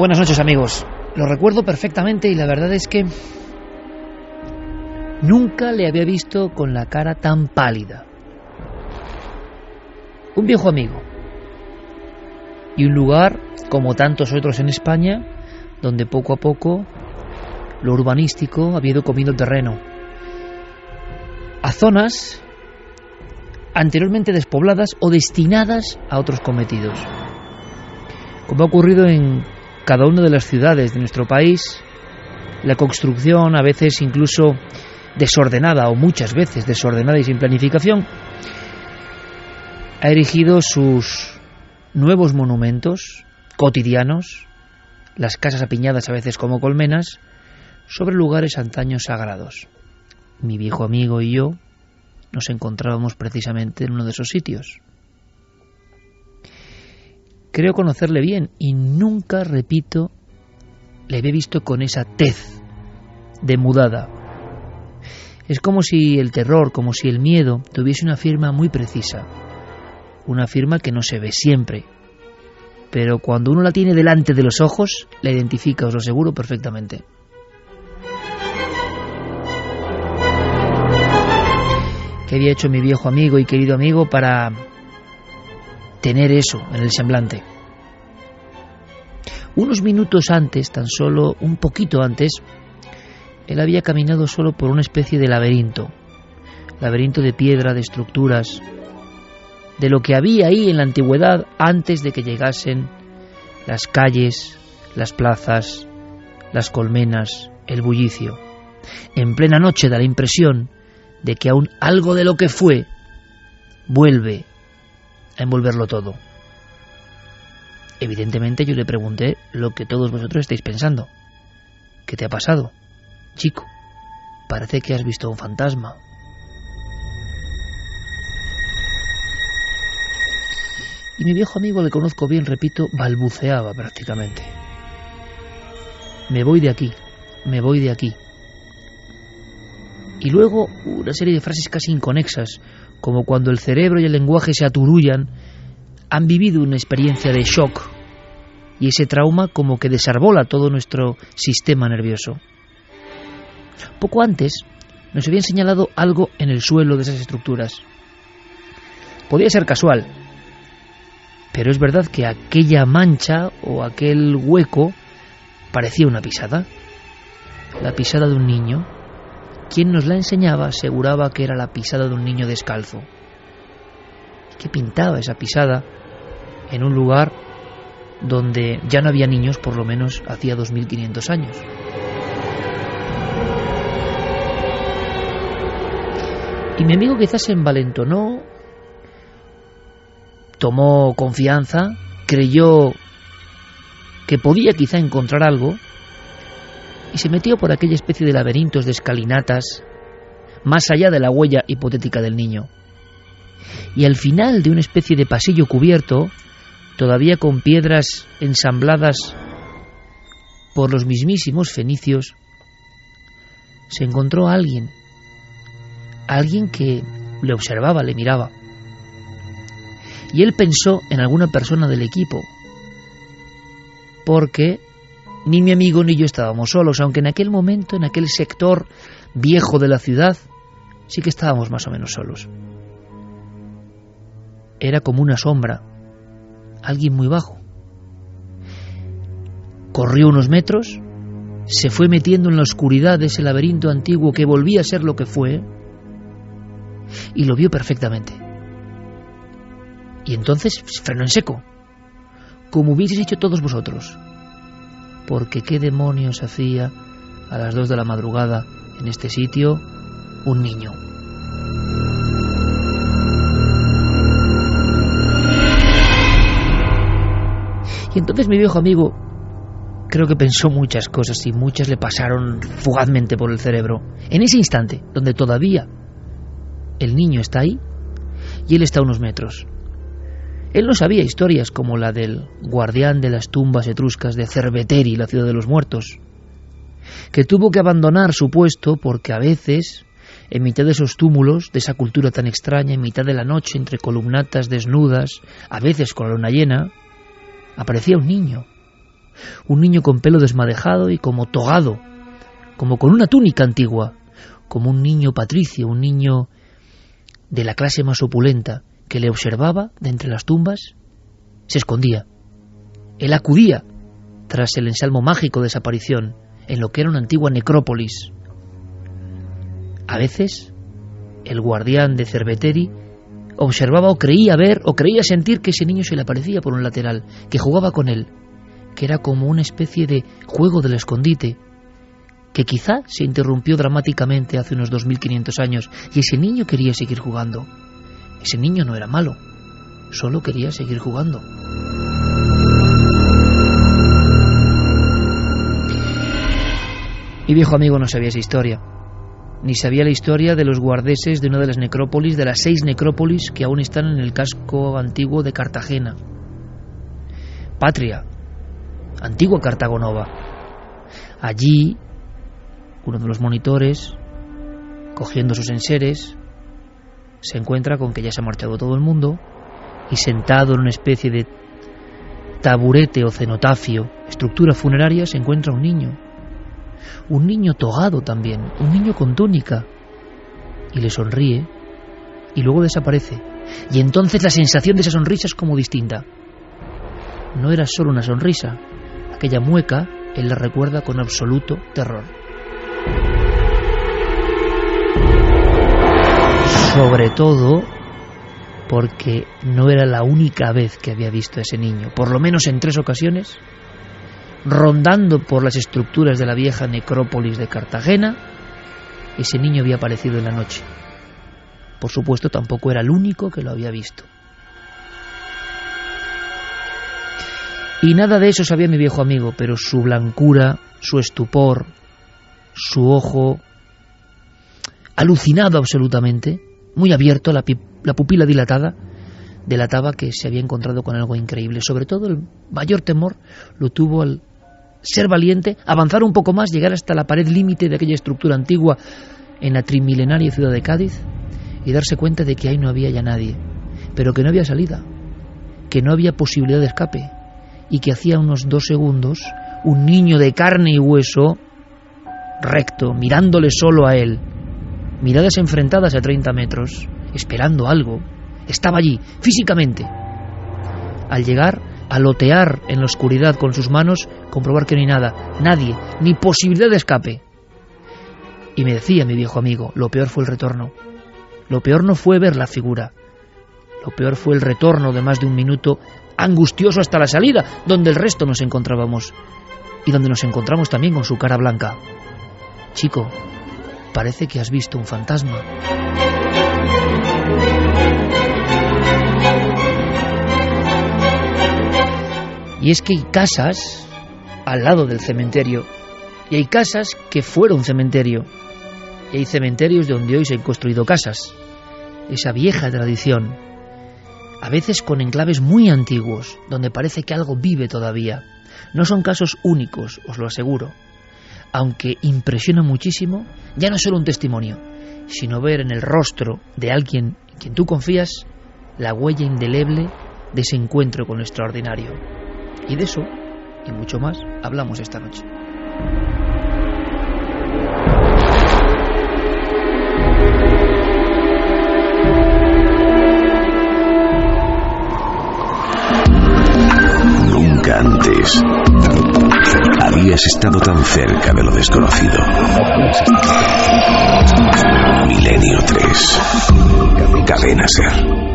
Buenas noches, amigos. Lo recuerdo perfectamente y la verdad es que nunca le había visto con la cara tan pálida. Un viejo amigo y un lugar, como tantos otros en España, donde poco a poco lo urbanístico había ido comiendo terreno a zonas anteriormente despobladas o destinadas a otros cometidos. Como ha ocurrido en cada una de las ciudades de nuestro país, la construcción, a veces incluso desordenada, o muchas veces desordenada y sin planificación, ha erigido sus nuevos monumentos cotidianos, las casas apiñadas a veces como colmenas, sobre lugares antaños sagrados. Mi viejo amigo y yo nos encontrábamos precisamente en uno de esos sitios. Creo conocerle bien y nunca, repito, le había visto con esa tez demudada. Es como si el terror, como si el miedo tuviese una firma muy precisa, una firma que no se ve siempre, pero cuando uno la tiene delante de los ojos, la identifica, os lo aseguro perfectamente. ¿Qué había hecho mi viejo amigo y querido amigo para tener eso en el semblante? Unos minutos antes, tan solo un poquito antes, él había caminado solo por una especie de laberinto de piedra, de estructuras, de lo que había ahí en la antigüedad antes de que llegasen las calles, las plazas, las colmenas, el bullicio. En plena noche da la impresión de que aún algo de lo que fue vuelve a envolverlo todo. Evidentemente yo le pregunté lo que todos vosotros estáis pensando. ¿Qué te ha pasado, chico? Parece que has visto un fantasma. Y mi viejo amigo, le conozco bien, repito, balbuceaba prácticamente. Me voy de aquí, me voy de aquí. Y luego una serie de frases casi inconexas, como cuando el cerebro y el lenguaje se aturullan, han vivido una experiencia de shock, y ese trauma como que desarbola todo nuestro sistema nervioso. Poco antes nos habían señalado algo en el suelo de esas estructuras. Podía ser casual, pero es verdad que aquella mancha o aquel hueco parecía una pisada. La pisada de un niño. Quien nos la enseñaba aseguraba que era la pisada de un niño descalzo. ¿Qué pintaba esa pisada en un lugar donde ya no había niños, por lo menos hacía 2500 años? Y mi amigo quizás se envalentonó, tomó confianza, creyó que podía quizá encontrar algo, y se metió por aquella especie de laberintos de escalinatas, más allá de la huella hipotética del niño. Y al final de una especie de pasillo cubierto, todavía con piedras ensambladas por los mismísimos fenicios, se encontró a alguien que le observaba, le miraba. Y él pensó en alguna persona del equipo, porque ni mi amigo ni yo estábamos solos, aunque en aquel momento, en aquel sector viejo de la ciudad, sí que estábamos más o menos solos. Era como una sombra, alguien muy bajo. Corrió unos metros, se fue metiendo en la oscuridad de ese laberinto antiguo que volvía a ser lo que fue, y lo vio perfectamente. Y entonces frenó en seco, como hubieseis hecho todos vosotros. Porque ¿qué demonios hacía a las 2 de la madrugada en este sitio un niño? Y entonces mi viejo amigo creo que pensó muchas cosas y muchas le pasaron fugazmente por el cerebro. En ese instante, donde todavía el niño está ahí y él está a unos metros. Él no sabía historias como la del guardián de las tumbas etruscas de Cerveteri, la ciudad de los muertos, que tuvo que abandonar su puesto porque a veces, en mitad de esos túmulos, de esa cultura tan extraña, en mitad de la noche, entre columnatas desnudas, a veces con la luna llena, aparecía un niño, Un niño con pelo desmadejado y como togado, como con una túnica antigua, como un niño patricio, un niño de la clase más opulenta, que le observaba de entre las tumbas, se escondía. Él acudía tras el ensalmo mágico de desaparición en lo que era una antigua necrópolis. A veces, el guardián de Cerveteri observaba o creía ver o creía sentir que ese niño se le aparecía por un lateral, que jugaba con él, que era como una especie de juego del escondite, que quizá se interrumpió dramáticamente hace unos 2500 años, y ese niño quería seguir jugando. Ese niño no era malo, solo quería seguir jugando. Mi viejo amigo no sabía esa historia, ni sabía la historia de los guardeses de una de las necrópolis, de las 6 necrópolis que aún están en el casco antiguo de Cartagena. Patria, antigua Cartago Nova. Allí, uno de los monitores, cogiendo sus enseres, se encuentra con que ya se ha marchado todo el mundo, y sentado en una especie de taburete o cenotafio, estructura funeraria, se encuentra un niño togado también, un niño con túnica, y le sonríe, y luego desaparece. Y entonces la sensación de esa sonrisa es como distinta. No era solo una sonrisa, aquella mueca él la recuerda con absoluto terror. Sobre todo porque no era la única vez que había visto a ese niño, por lo menos en 3 ocasiones, rondando por las estructuras de la vieja necrópolis de Cartagena, ese niño había aparecido en la noche. Por supuesto, tampoco era el único que lo había visto. Y nada de eso sabía mi viejo amigo, pero su blancura, su estupor, su ojo alucinado absolutamente, muy abierto, la pupila dilatada, delataba que se había encontrado con algo increíble. Sobre todo el mayor temor lo tuvo al ser valiente, avanzar un poco más, llegar hasta la pared límite de aquella estructura antigua en la trimilenaria ciudad de Cádiz y darse cuenta de que ahí no había ya nadie, pero que no había salida, que no había posibilidad de escape, y que hacía unos 2 segundos un niño de carne y hueso, recto, mirándole solo a él, miradas enfrentadas a 30 metros, esperando algo, estaba allí, físicamente. Al llegar, a lotear en la oscuridad con sus manos, comprobar que no hay nada, nadie, ni posibilidad de escape. Y me decía mi viejo amigo, lo peor fue el retorno. Lo peor no fue ver la figura. Lo peor fue el retorno de más de 1 minuto, angustioso hasta la salida, donde el resto nos encontrábamos. Y donde nos encontramos también con su cara blanca. Chico, parece que has visto un fantasma. Y es que hay casas al lado del cementerio, y hay casas que fueron cementerio, y hay cementerios de donde hoy se han construido casas. Esa vieja tradición, a veces con enclaves muy antiguos, donde parece que algo vive todavía. No son casos únicos, os lo aseguro, aunque impresiona muchísimo, ya no solo un testimonio, sino ver en el rostro de alguien en quien tú confías la huella indeleble de ese encuentro con lo extraordinario. Y de eso, y mucho más, hablamos esta noche. Nunca antes habías estado tan cerca de lo desconocido. Milenio 3. Cadena Ser.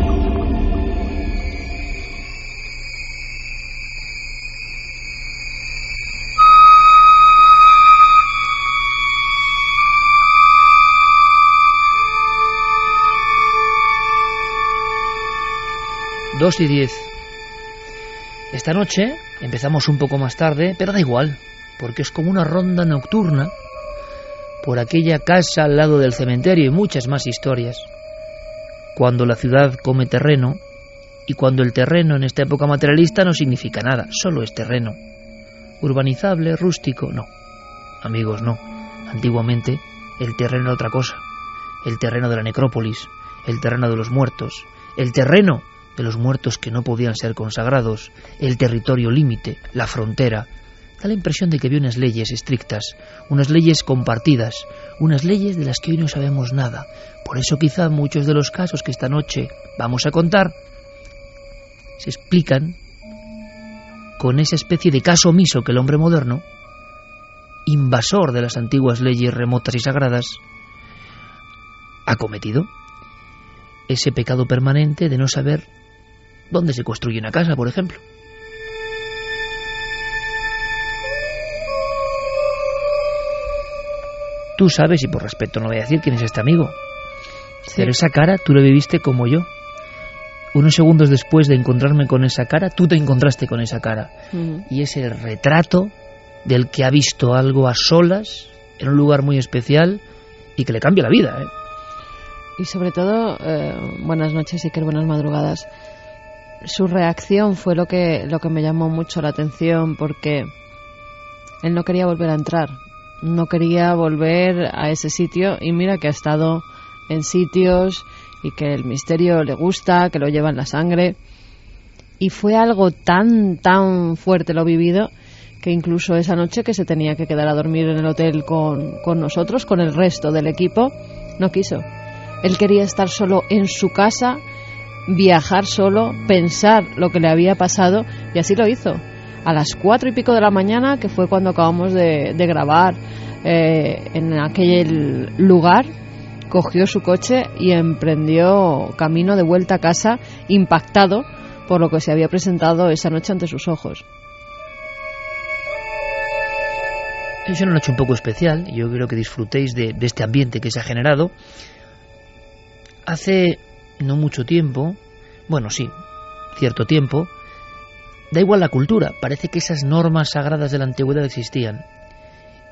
Dos y 10. Esta noche empezamos un poco más tarde, pero da igual, porque es como una ronda nocturna por aquella casa al lado del cementerio y muchas más historias. Cuando la ciudad come terreno, y cuando el terreno en esta época materialista no significa nada, solo es terreno. Urbanizable, rústico, no. Amigos, no. Antiguamente el terreno era otra cosa. El terreno de la necrópolis, el terreno de los muertos, el terreno de los muertos que no podían ser consagrados, el territorio límite, la frontera, Da la impresión de que había unas leyes estrictas, unas leyes compartidas, unas leyes de las que hoy no sabemos nada. Por eso quizá muchos de los casos que esta noche vamos a contar se explican con esa especie de caso omiso que el hombre moderno, invasor de las antiguas leyes remotas y sagradas, ha cometido. Ese pecado permanente de no saber dónde se construye una casa, por ejemplo. Tú sabes, y por respeto no voy a decir quién es este amigo, sí, pero esa cara tú la viviste como yo. Unos segundos después de encontrarme con esa cara, tú te encontraste con esa cara. Y es el retrato del que ha visto algo a solas, en un lugar muy especial, y que le cambia la vida, ¿eh? Y sobre todo, buenas noches, Iker, buenas madrugadas. Su reacción fue lo que me llamó mucho la atención, porque él no quería volver a entrar, no quería volver a ese sitio, y mira que ha estado en sitios y que el misterio le gusta, que lo lleva en la sangre, y fue algo tan fuerte lo vivido, que incluso esa noche que se tenía que quedar a dormir en el hotel con nosotros, con el resto del equipo, no quiso. Él quería estar solo en su casa, viajar solo, pensar lo que le había pasado, y así lo hizo. A las 4 y pico de la mañana, que fue cuando acabamos de grabar en aquel lugar, cogió su coche y emprendió camino de vuelta a casa, impactado por lo que se había presentado esa noche ante sus ojos. Es una noche un poco especial, y yo quiero que disfrutéis de este ambiente que se ha generado. Hace no mucho tiempo, bueno, sí, cierto tiempo, da igual la cultura, parece que esas normas sagradas de la antigüedad existían.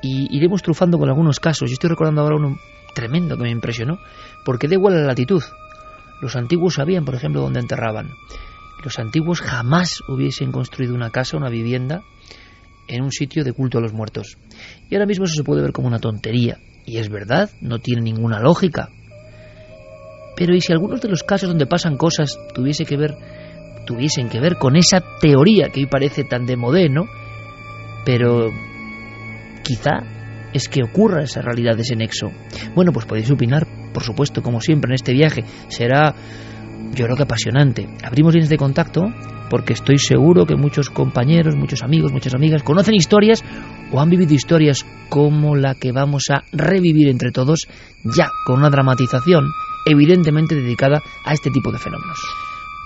Y iremos trufando con algunos casos. Yo estoy recordando ahora uno tremendo que me impresionó, porque da igual la latitud. Los antiguos sabían, por ejemplo, dónde enterraban. Los antiguos jamás hubiesen construido una casa, una vivienda, en un sitio de culto a los muertos. Y ahora mismo eso se puede ver como una tontería. Y es verdad, no tiene ninguna lógica. Pero ¿y si algunos de los casos donde pasan cosas tuviesen que ver con esa teoría que hoy parece tan de modé, ¿no? Pero quizá es que ocurra esa realidad, ese nexo. Bueno, pues podéis opinar, por supuesto, como siempre en este viaje. Será, yo creo que apasionante. Abrimos líneas de contacto porque estoy seguro que muchos compañeros, muchos amigos, muchas amigas conocen historias o han vivido historias como la que vamos a revivir entre todos, ya con una dramatización evidentemente dedicada a este tipo de fenómenos.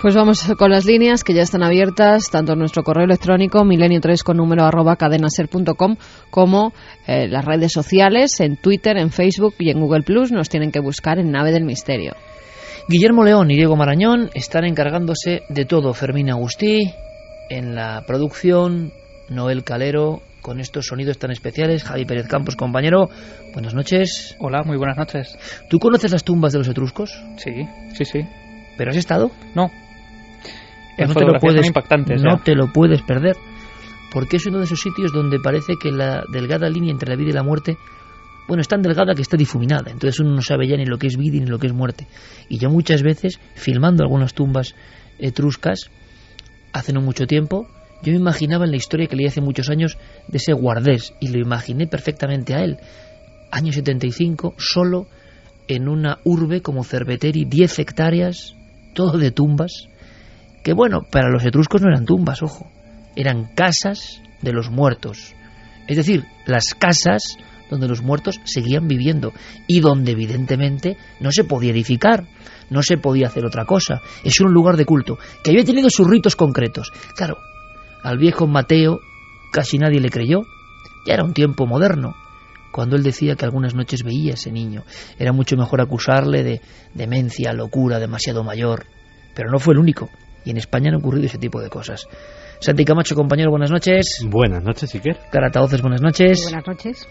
Pues vamos con las líneas que ya están abiertas, tanto en nuestro correo electrónico milenio3 con número @cadenaser.com, como las redes sociales, en Twitter, en Facebook y en Google Plus. Nos tienen que buscar en Nave del Misterio. Guillermo León y Diego Marañón están encargándose de todo. Fermín Agustí en la producción, Noel Calero con estos sonidos tan especiales, Javi Pérez Campos, compañero, buenas noches. Hola, muy buenas noches. ¿Tú conoces las tumbas de los etruscos? Sí. ¿Pero has estado? No. Pues no te lo puedes perder, porque es uno de esos sitios donde parece que la delgada línea entre la vida y la muerte, bueno, es tan delgada que está difuminada, entonces uno no sabe ya ni lo que es vida ni lo que es muerte. Y yo muchas veces, filmando algunas tumbas etruscas, hace no mucho tiempo, yo me imaginaba en la historia que leí hace muchos años de ese guardés, y lo imaginé perfectamente a él, año 75, solo en una urbe como Cerveteri, 10 hectáreas, todo de tumbas, que bueno, para los etruscos no eran tumbas, ojo, eran casas de los muertos, es decir, las casas donde los muertos seguían viviendo y donde evidentemente no se podía edificar, no se podía hacer otra cosa. Es un lugar de culto que había tenido sus ritos concretos. Claro, al viejo Mateo casi nadie le creyó. Ya era un tiempo moderno, cuando él decía que algunas noches veía a ese niño. Era mucho mejor acusarle de demencia, locura, demasiado mayor. Pero no fue el único, y en España han ocurrido ese tipo de cosas. Santi Camacho, compañero, buenas noches. Buenas noches, Iker. Carataoces, buenas noches. Buenas noches.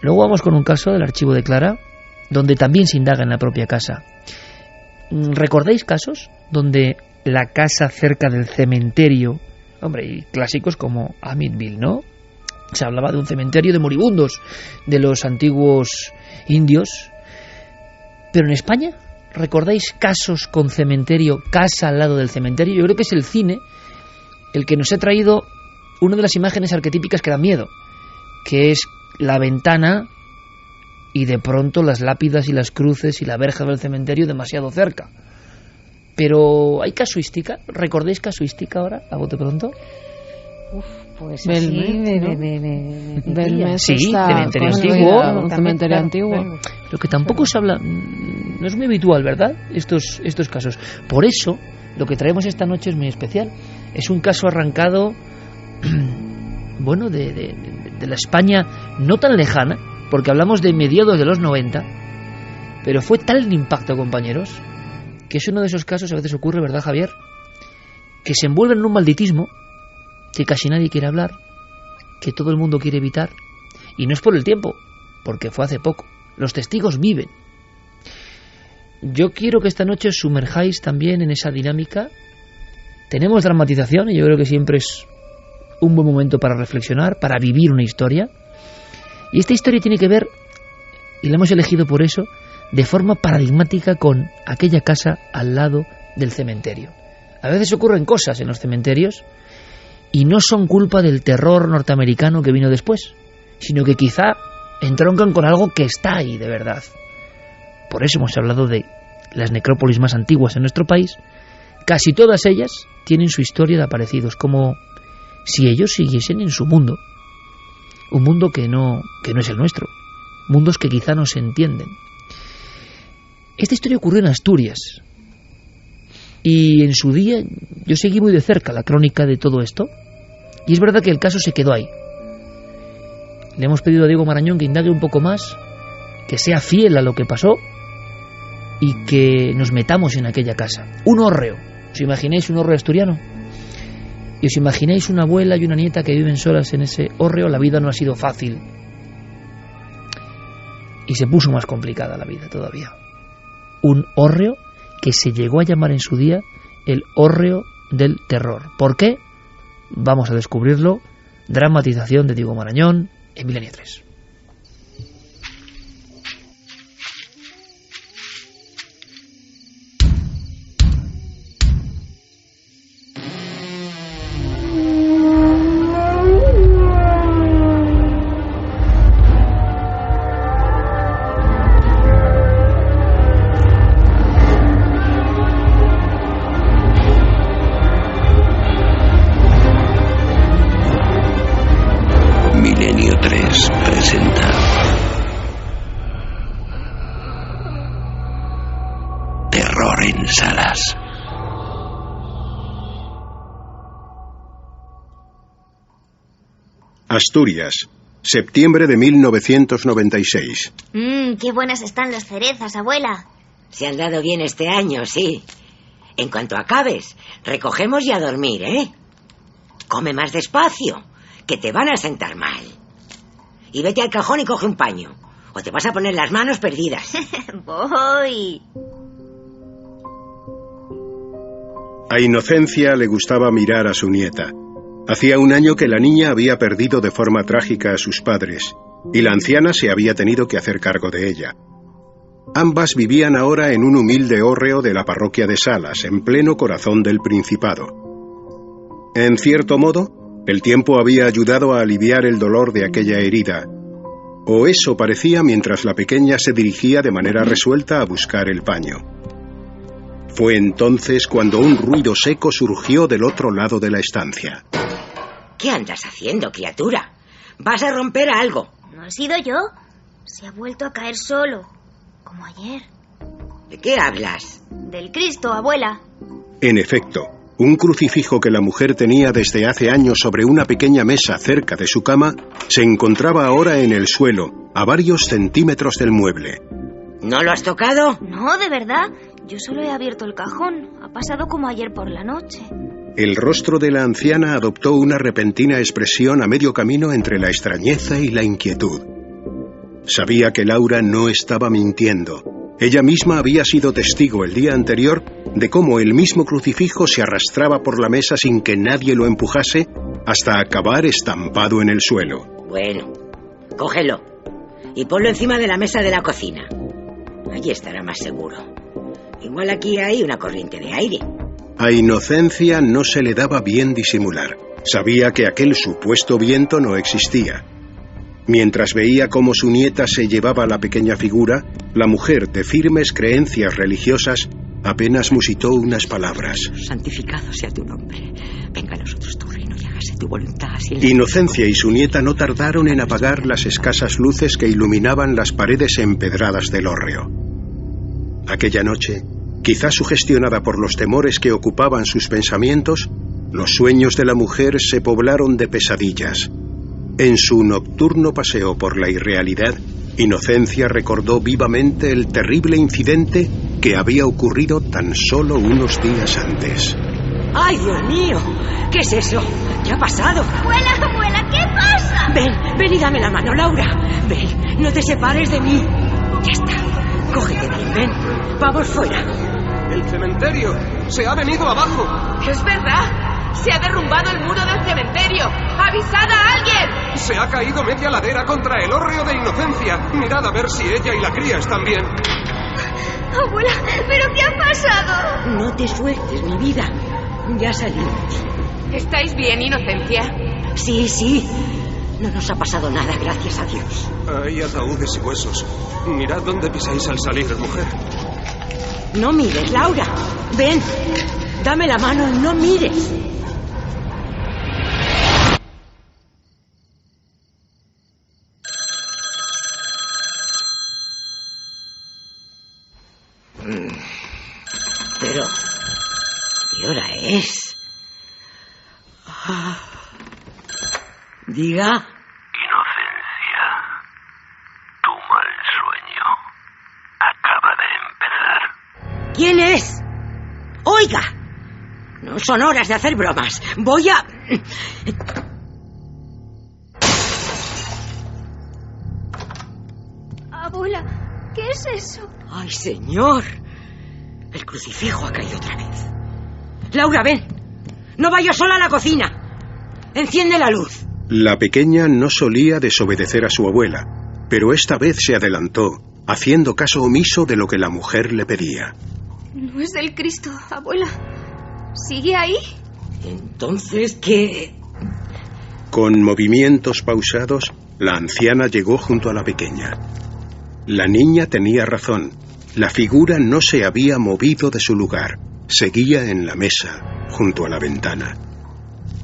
Luego vamos con un caso del archivo de Clara, donde también se indaga en la propia casa. ¿Recordáis casos donde la casa cerca del cementerio, hombre, y clásicos como Amityville, ¿no? Se hablaba de un cementerio de moribundos, de los antiguos indios. Pero en España, ¿recordáis casos con cementerio, casa al lado del cementerio? Yo creo que es el cine el que nos ha traído una de las imágenes arquetípicas que da miedo, que es la ventana y de pronto las lápidas y las cruces y la verja del cementerio demasiado cerca. Pero ¿hay casuística? ¿Recordéis casuística ahora, a bote pronto? Pues Belmez sí, está cementerio construida, antiguo. un cementerio antiguo. Lo que tampoco se habla, no es muy habitual, ¿verdad? Estos casos. Por eso, lo que traemos esta noche es muy especial. Es un caso arrancado, bueno, de la España no tan lejana, porque hablamos de mediados de los 90, pero fue tal el impacto, compañeros, que es uno de esos casos, a veces ocurre, ¿verdad, Javier?, que se envuelven en un malditismo que casi nadie quiere hablar, que todo el mundo quiere evitar, y no es por el tiempo, porque fue hace poco. Los testigos viven. Yo quiero que esta noche os sumerjáis también en esa dinámica. Tenemos dramatización, y yo creo que siempre es un buen momento para reflexionar, para vivir una historia. Y esta historia tiene que ver, y la hemos elegido por eso, de forma paradigmática con aquella casa al lado del cementerio. A veces ocurren cosas en los cementerios y no son culpa del terror norteamericano que vino después, sino que quizá entroncan con algo que está ahí de verdad. Por eso hemos hablado de las necrópolis más antiguas en nuestro país. Casi todas ellas tienen su historia de aparecidos, como si ellos siguiesen en su mundo. Un mundo que no es el nuestro. Mundos que quizá no se entienden. Esta historia ocurrió en Asturias. Y en su día yo seguí muy de cerca la crónica de todo esto. Y es verdad que el caso se quedó ahí. Le hemos pedido a Diego Marañón que indague un poco más, que sea fiel a lo que pasó y que nos metamos en aquella casa. Un hórreo. ¿Os imagináis un hórreo asturiano? ¿Y os imagináis una abuela y una nieta que viven solas en ese hórreo? La vida no ha sido fácil. Y se puso más complicada la vida todavía. Un hórreo que se llegó a llamar en su día el hórreo del terror. ¿Por qué? Vamos a descubrirlo. Dramatización de Diego Marañón en Milenio 3. Milenio 3 presenta Terror en Salas. Asturias, septiembre de 1996. Qué buenas están las cerezas, abuela. Se han dado bien este año, sí. En cuanto acabes, recogemos y a dormir, ¿eh? Come más despacio, que te van a sentar mal. Y vete al cajón y coge un paño, o te vas a poner las manos perdidas. Voy. A Inocencia le gustaba mirar a su nieta. Hacía un año que la niña había perdido de forma trágica a sus padres, y la anciana se había tenido que hacer cargo de ella. Ambas vivían ahora en un humilde hórreo de la parroquia de Salas, en pleno corazón del Principado. En cierto modo, el tiempo había ayudado a aliviar el dolor de aquella herida, o eso parecía mientras la pequeña se dirigía de manera resuelta a buscar el paño. Fue entonces cuando un ruido seco surgió del otro lado de la estancia. ¿Qué andas haciendo, criatura? Vas a romper algo. ¿No he sido yo? Se ha vuelto a caer solo, como ayer. ¿De qué hablas? Del Cristo, abuela. En efecto, un crucifijo que la mujer tenía desde hace años sobre una pequeña mesa cerca de su cama se encontraba ahora en el suelo, a varios centímetros del mueble. ¿No lo has tocado? No, de verdad. Yo solo he abierto el cajón. Ha pasado como ayer por la noche. El rostro de la anciana adoptó una repentina expresión a medio camino entre la extrañeza y la inquietud. Sabía que Laura no estaba mintiendo. Ella misma había sido testigo el día anterior de cómo el mismo crucifijo se arrastraba por la mesa sin que nadie lo empujase hasta acabar estampado en el suelo. Bueno, cógelo y ponlo encima de la mesa de la cocina. Allí estará más seguro. Igual aquí hay una corriente de aire. A Inocencia no se le daba bien disimular. Sabía que aquel supuesto viento no existía. Mientras veía cómo su nieta se llevaba la pequeña figura, la mujer, de firmes creencias religiosas, apenas musitó unas palabras. Santificado sea tu nombre. Venga a nosotros tu reino y hágase tu voluntad. Así en la... Inocencia y su nieta no tardaron en apagar las escasas luces que iluminaban las paredes empedradas del hórreo. Aquella noche, quizás sugestionada por los temores que ocupaban sus pensamientos, los sueños de la mujer se poblaron de pesadillas. En su nocturno paseo por la irrealidad, Inocencia recordó vivamente el terrible incidente que había ocurrido tan solo unos días antes. ¡Ay, Dios mío! ¿Qué es eso? ¿Qué ha pasado? Abuela, abuela, ¿qué pasa? Ven y dame la mano, Laura. Ven, no te separes de mí. Ya está. Cógete bien, ven. Vamos fuera. El cementerio se ha venido abajo. Es verdad. Se ha derrumbado el muro del cementerio. ¡Avisad a alguien! Se ha caído media ladera contra el hórreo de Inocencia. Mirad a ver si ella y la cría están bien. Abuela, ¿pero qué ha pasado? No te sueltes, mi vida. Ya salimos. ¿Estáis bien, Inocencia? Sí. No nos ha pasado nada, gracias a Dios. Hay ataúdes y huesos. Mirad dónde pisáis al salir, mujer. No mires, Laura. Ven. Dame la mano y no mires. Pero... ¿qué hora es? Diga. Inocencia, tu mal sueño acaba de empezar. ¿Quién es? Oiga. No son horas de hacer bromas. Voy a... Abuela, ¿qué es eso? ¡Ay, señor! El crucifijo ha caído otra vez. Laura, ven. No vayas sola a la cocina. Enciende la luz. La pequeña no solía desobedecer a su abuela, pero esta vez se adelantó, haciendo caso omiso de lo que la mujer le pedía. No es el Cristo, abuela. ¿Sigue ahí? Entonces, ¿qué? Con movimientos pausados, la anciana llegó junto a la pequeña. La niña tenía razón. La figura no se había movido de su lugar. Seguía en la mesa, junto a la ventana.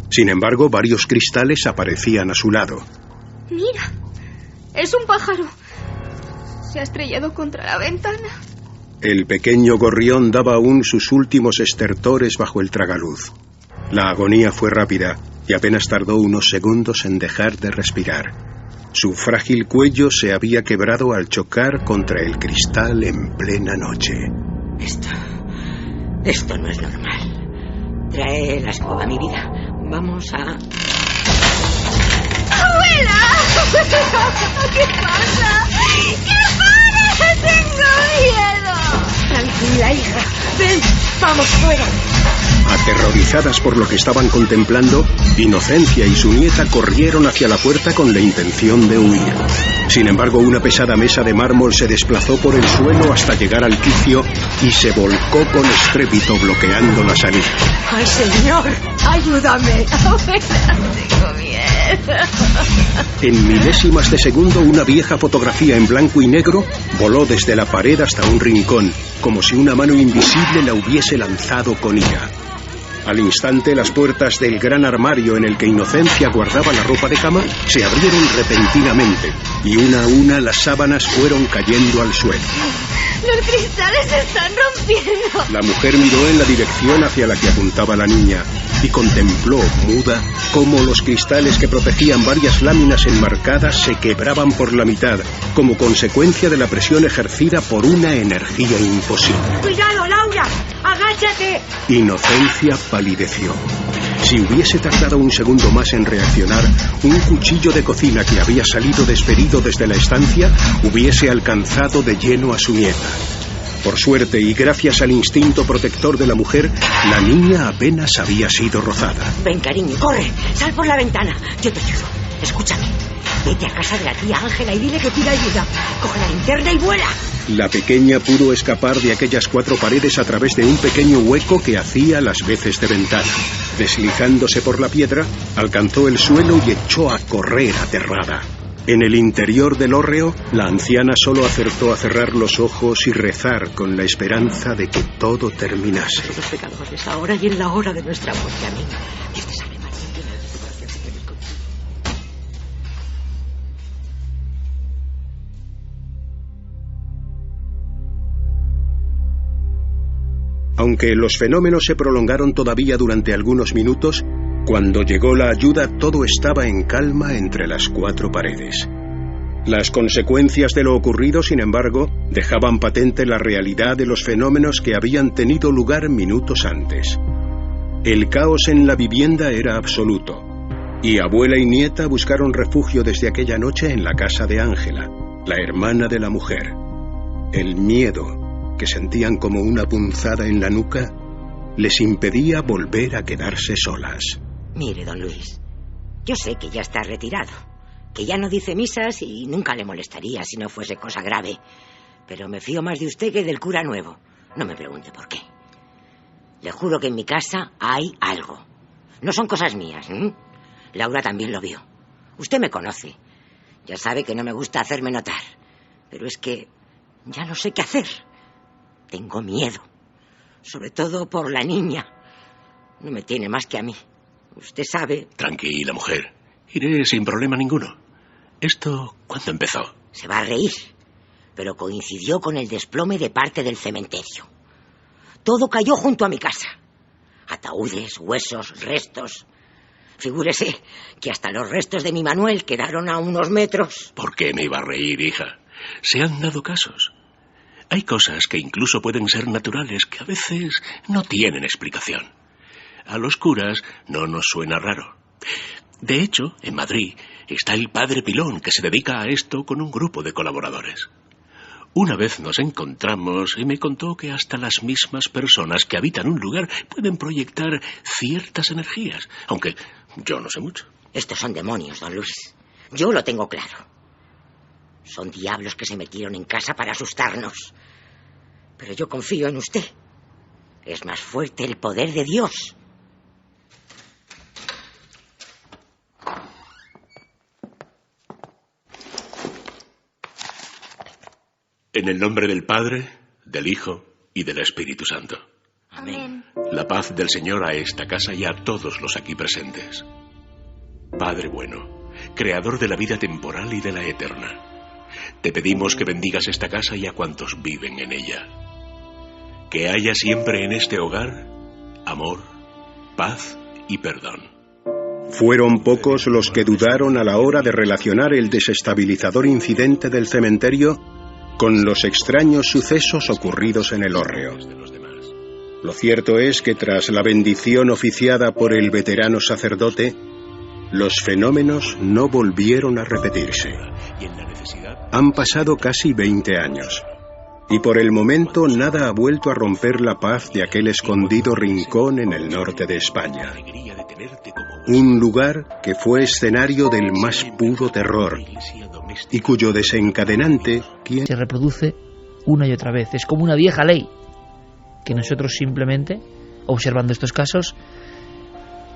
Sin embargo, varios cristales aparecían a su lado. Mira, es un pájaro. Se ha estrellado contra la ventana. El pequeño gorrión daba aún sus últimos estertores bajo el tragaluz. La agonía fue rápida y apenas tardó unos segundos en dejar de respirar. Su frágil cuello se había quebrado al chocar contra el cristal en plena noche. Esto no es normal. Trae la escoba, mi vida. Vamos a... ¡Abuela! ¿Qué pasa? ¡Que pare! ¡Tengo miedo! Tranquila, hija. Ven, vamos fuera. Aterrorizadas por lo que estaban contemplando, Inocencia y su nieta corrieron hacia la puerta con la intención de huir. Sin embargo, una pesada mesa de mármol se desplazó por el suelo hasta llegar al quicio y se volcó con estrépito, bloqueando la salida. ¡Ay, señor! ¡Ayúdame! Abuela, tengo miedo. En milésimas de segundo, una vieja fotografía en blanco y negro voló desde la pared hasta un rincón, como si una mano invisible la hubiese lanzado con ira. Al instante, las puertas del gran armario en el que Inocencia guardaba la ropa de cama se abrieron repentinamente y una a una las sábanas fueron cayendo al suelo. Los cristales se están rompiendo. La mujer miró en la dirección hacia la que apuntaba la niña y contempló, muda, cómo los cristales que protegían varias láminas enmarcadas se quebraban por la mitad, como consecuencia de la presión ejercida por una energía imposible. ¡Cuidado, Laura! ¡Agáchate! Inocencia palideció. Si hubiese tardado un segundo más en reaccionar, un cuchillo de cocina que había salido despedido desde la estancia hubiese alcanzado de lleno a su nieta. Por suerte y gracias al instinto protector de la mujer, la niña apenas había sido rozada. Ven, cariño, corre. Sal por la ventana. Yo te ayudo. Escúchame. Vete a casa de la tía Ángela y dile que pida ayuda. Coge la linterna y vuela. La pequeña pudo escapar de aquellas 4 paredes a través de un pequeño hueco que hacía las veces de ventana. Deslizándose por la piedra, alcanzó el suelo y echó a correr aterrada. En el interior del hórreo, la anciana solo acertó a cerrar los ojos y rezar con la esperanza de que todo terminase. Los pecadores, ahora y en la hora de nuestra muerte. Amén. Dios te salve, María, llena eres de gracia, el Señor es contigo. Aunque los fenómenos se prolongaron todavía durante algunos minutos, cuando llegó la ayuda todo estaba en calma entre las 4 paredes. Las consecuencias de lo ocurrido, sin embargo, dejaban patente la realidad de los fenómenos que habían tenido lugar minutos antes. El caos en la vivienda era absoluto, y abuela y nieta buscaron refugio desde aquella noche en la casa de Ángela, la hermana de la mujer. El miedo, que sentían como una punzada en la nuca, les impedía volver a quedarse solas. Mire, don Luis, yo sé que ya está retirado, que ya no dice misas y nunca le molestaría si no fuese cosa grave, pero me fío más de usted que del cura nuevo. No me pregunte por qué. Le juro que en mi casa hay algo. No son cosas mías, ¿eh? Laura también lo vio. Usted me conoce. Ya sabe que no me gusta hacerme notar, pero es que ya no sé qué hacer. Tengo miedo, sobre todo por la niña. No me tiene más que a mí. Usted sabe... Tranquila, mujer. Iré sin problema ninguno. ¿Esto cuándo empezó? Se va a reír, pero coincidió con el desplome de parte del cementerio. Todo cayó junto a mi casa. Ataúdes, huesos, restos. Figúrese que hasta los restos de mi Manuel quedaron a unos metros. ¿Por qué me iba a reír, hija? Se han dado casos. Hay cosas que incluso pueden ser naturales, que a veces no tienen explicación. A los curas no nos suena raro. De hecho, en Madrid está el padre Pilón, que se dedica a esto con un grupo de colaboradores. Una vez nos encontramos y me contó que hasta las mismas personas que habitan un lugar pueden proyectar ciertas energías, aunque yo no sé mucho. Estos son demonios, don Luis. Yo lo tengo claro. Son diablos que se metieron en casa para asustarnos. Pero yo confío en usted. Es más fuerte el poder de Dios. En el nombre del Padre, del Hijo y del Espíritu Santo. Amén. La paz del Señor a esta casa y a todos los aquí presentes. Padre bueno, creador de la vida temporal y de la eterna, te pedimos que bendigas esta casa y a cuantos viven en ella. Que haya siempre en este hogar amor, paz y perdón. Fueron pocos los que dudaron a la hora de relacionar el desestabilizador incidente del cementerio con los extraños sucesos ocurridos en el hórreo. Lo cierto es que tras la bendición oficiada por el veterano sacerdote, los fenómenos no volvieron a repetirse. Han pasado casi 20 años, y por el momento nada ha vuelto a romper la paz de aquel escondido rincón en el norte de España. Un lugar que fue escenario del más puro terror, y cuyo desencadenante se reproduce una y otra vez. Es como una vieja ley que nosotros simplemente, observando estos casos,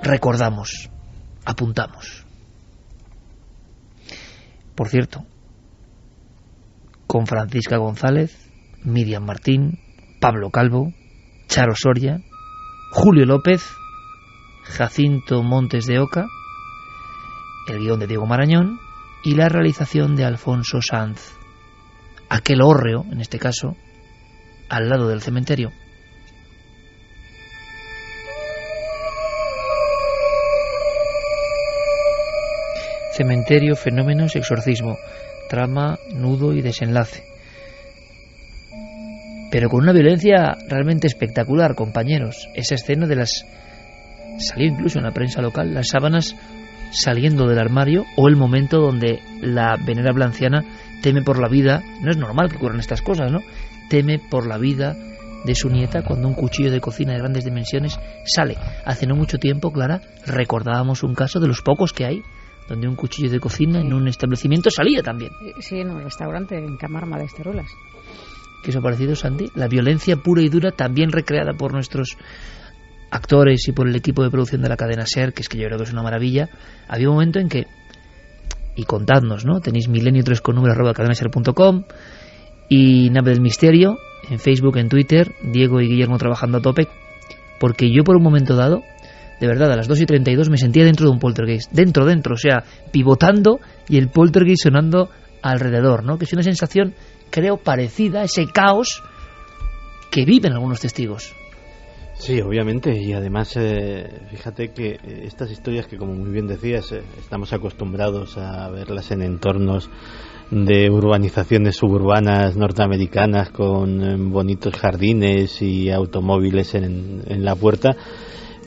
recordamos, apuntamos. Por cierto, con Francisca González, Miriam Martín, Pablo Calvo, Charo Soria, Julio López, Jacinto Montes de Oca, el guión de Diego Marañón y la realización de Alfonso Sanz. Aquel hórreo, en este caso, al lado del cementerio. Cementerio, fenómenos, exorcismo, trama, nudo y desenlace. Pero con una violencia realmente espectacular, compañeros. Esa escena de las... salió incluso en la prensa local, las sábanas saliendo del armario, o el momento donde la venerable anciana teme por la vida. No es normal que ocurran estas cosas, ¿no? Teme por la vida de su nieta cuando un cuchillo de cocina de grandes dimensiones sale. Hace no mucho tiempo, Clara, recordábamos un caso de los pocos que hay donde un cuchillo de cocina en un establecimiento salía también. Sí, en un restaurante en Camarma de Esteruelas. ¿Qué os ha parecido, Santi? La violencia pura y dura, también recreada por nuestros actores y por el equipo de producción de la cadena SER, que es que yo creo que es una maravilla. Había un momento en que, y contadnos, ¿no? Tenéis milenio3con@cadenaser.com y Nave del Misterio en Facebook, en Twitter, Diego y Guillermo trabajando a tope, porque yo por un momento dado, de verdad, a las 2:32 me sentía dentro de un poltergeist, dentro, o sea, pivotando y el poltergeist sonando alrededor, ¿no? Que es una sensación, creo, parecida a ese caos que viven algunos testigos. Sí, obviamente, y además fíjate que estas historias que, como muy bien decías, estamos acostumbrados a verlas en entornos de urbanizaciones suburbanas norteamericanas con bonitos jardines y automóviles en la puerta,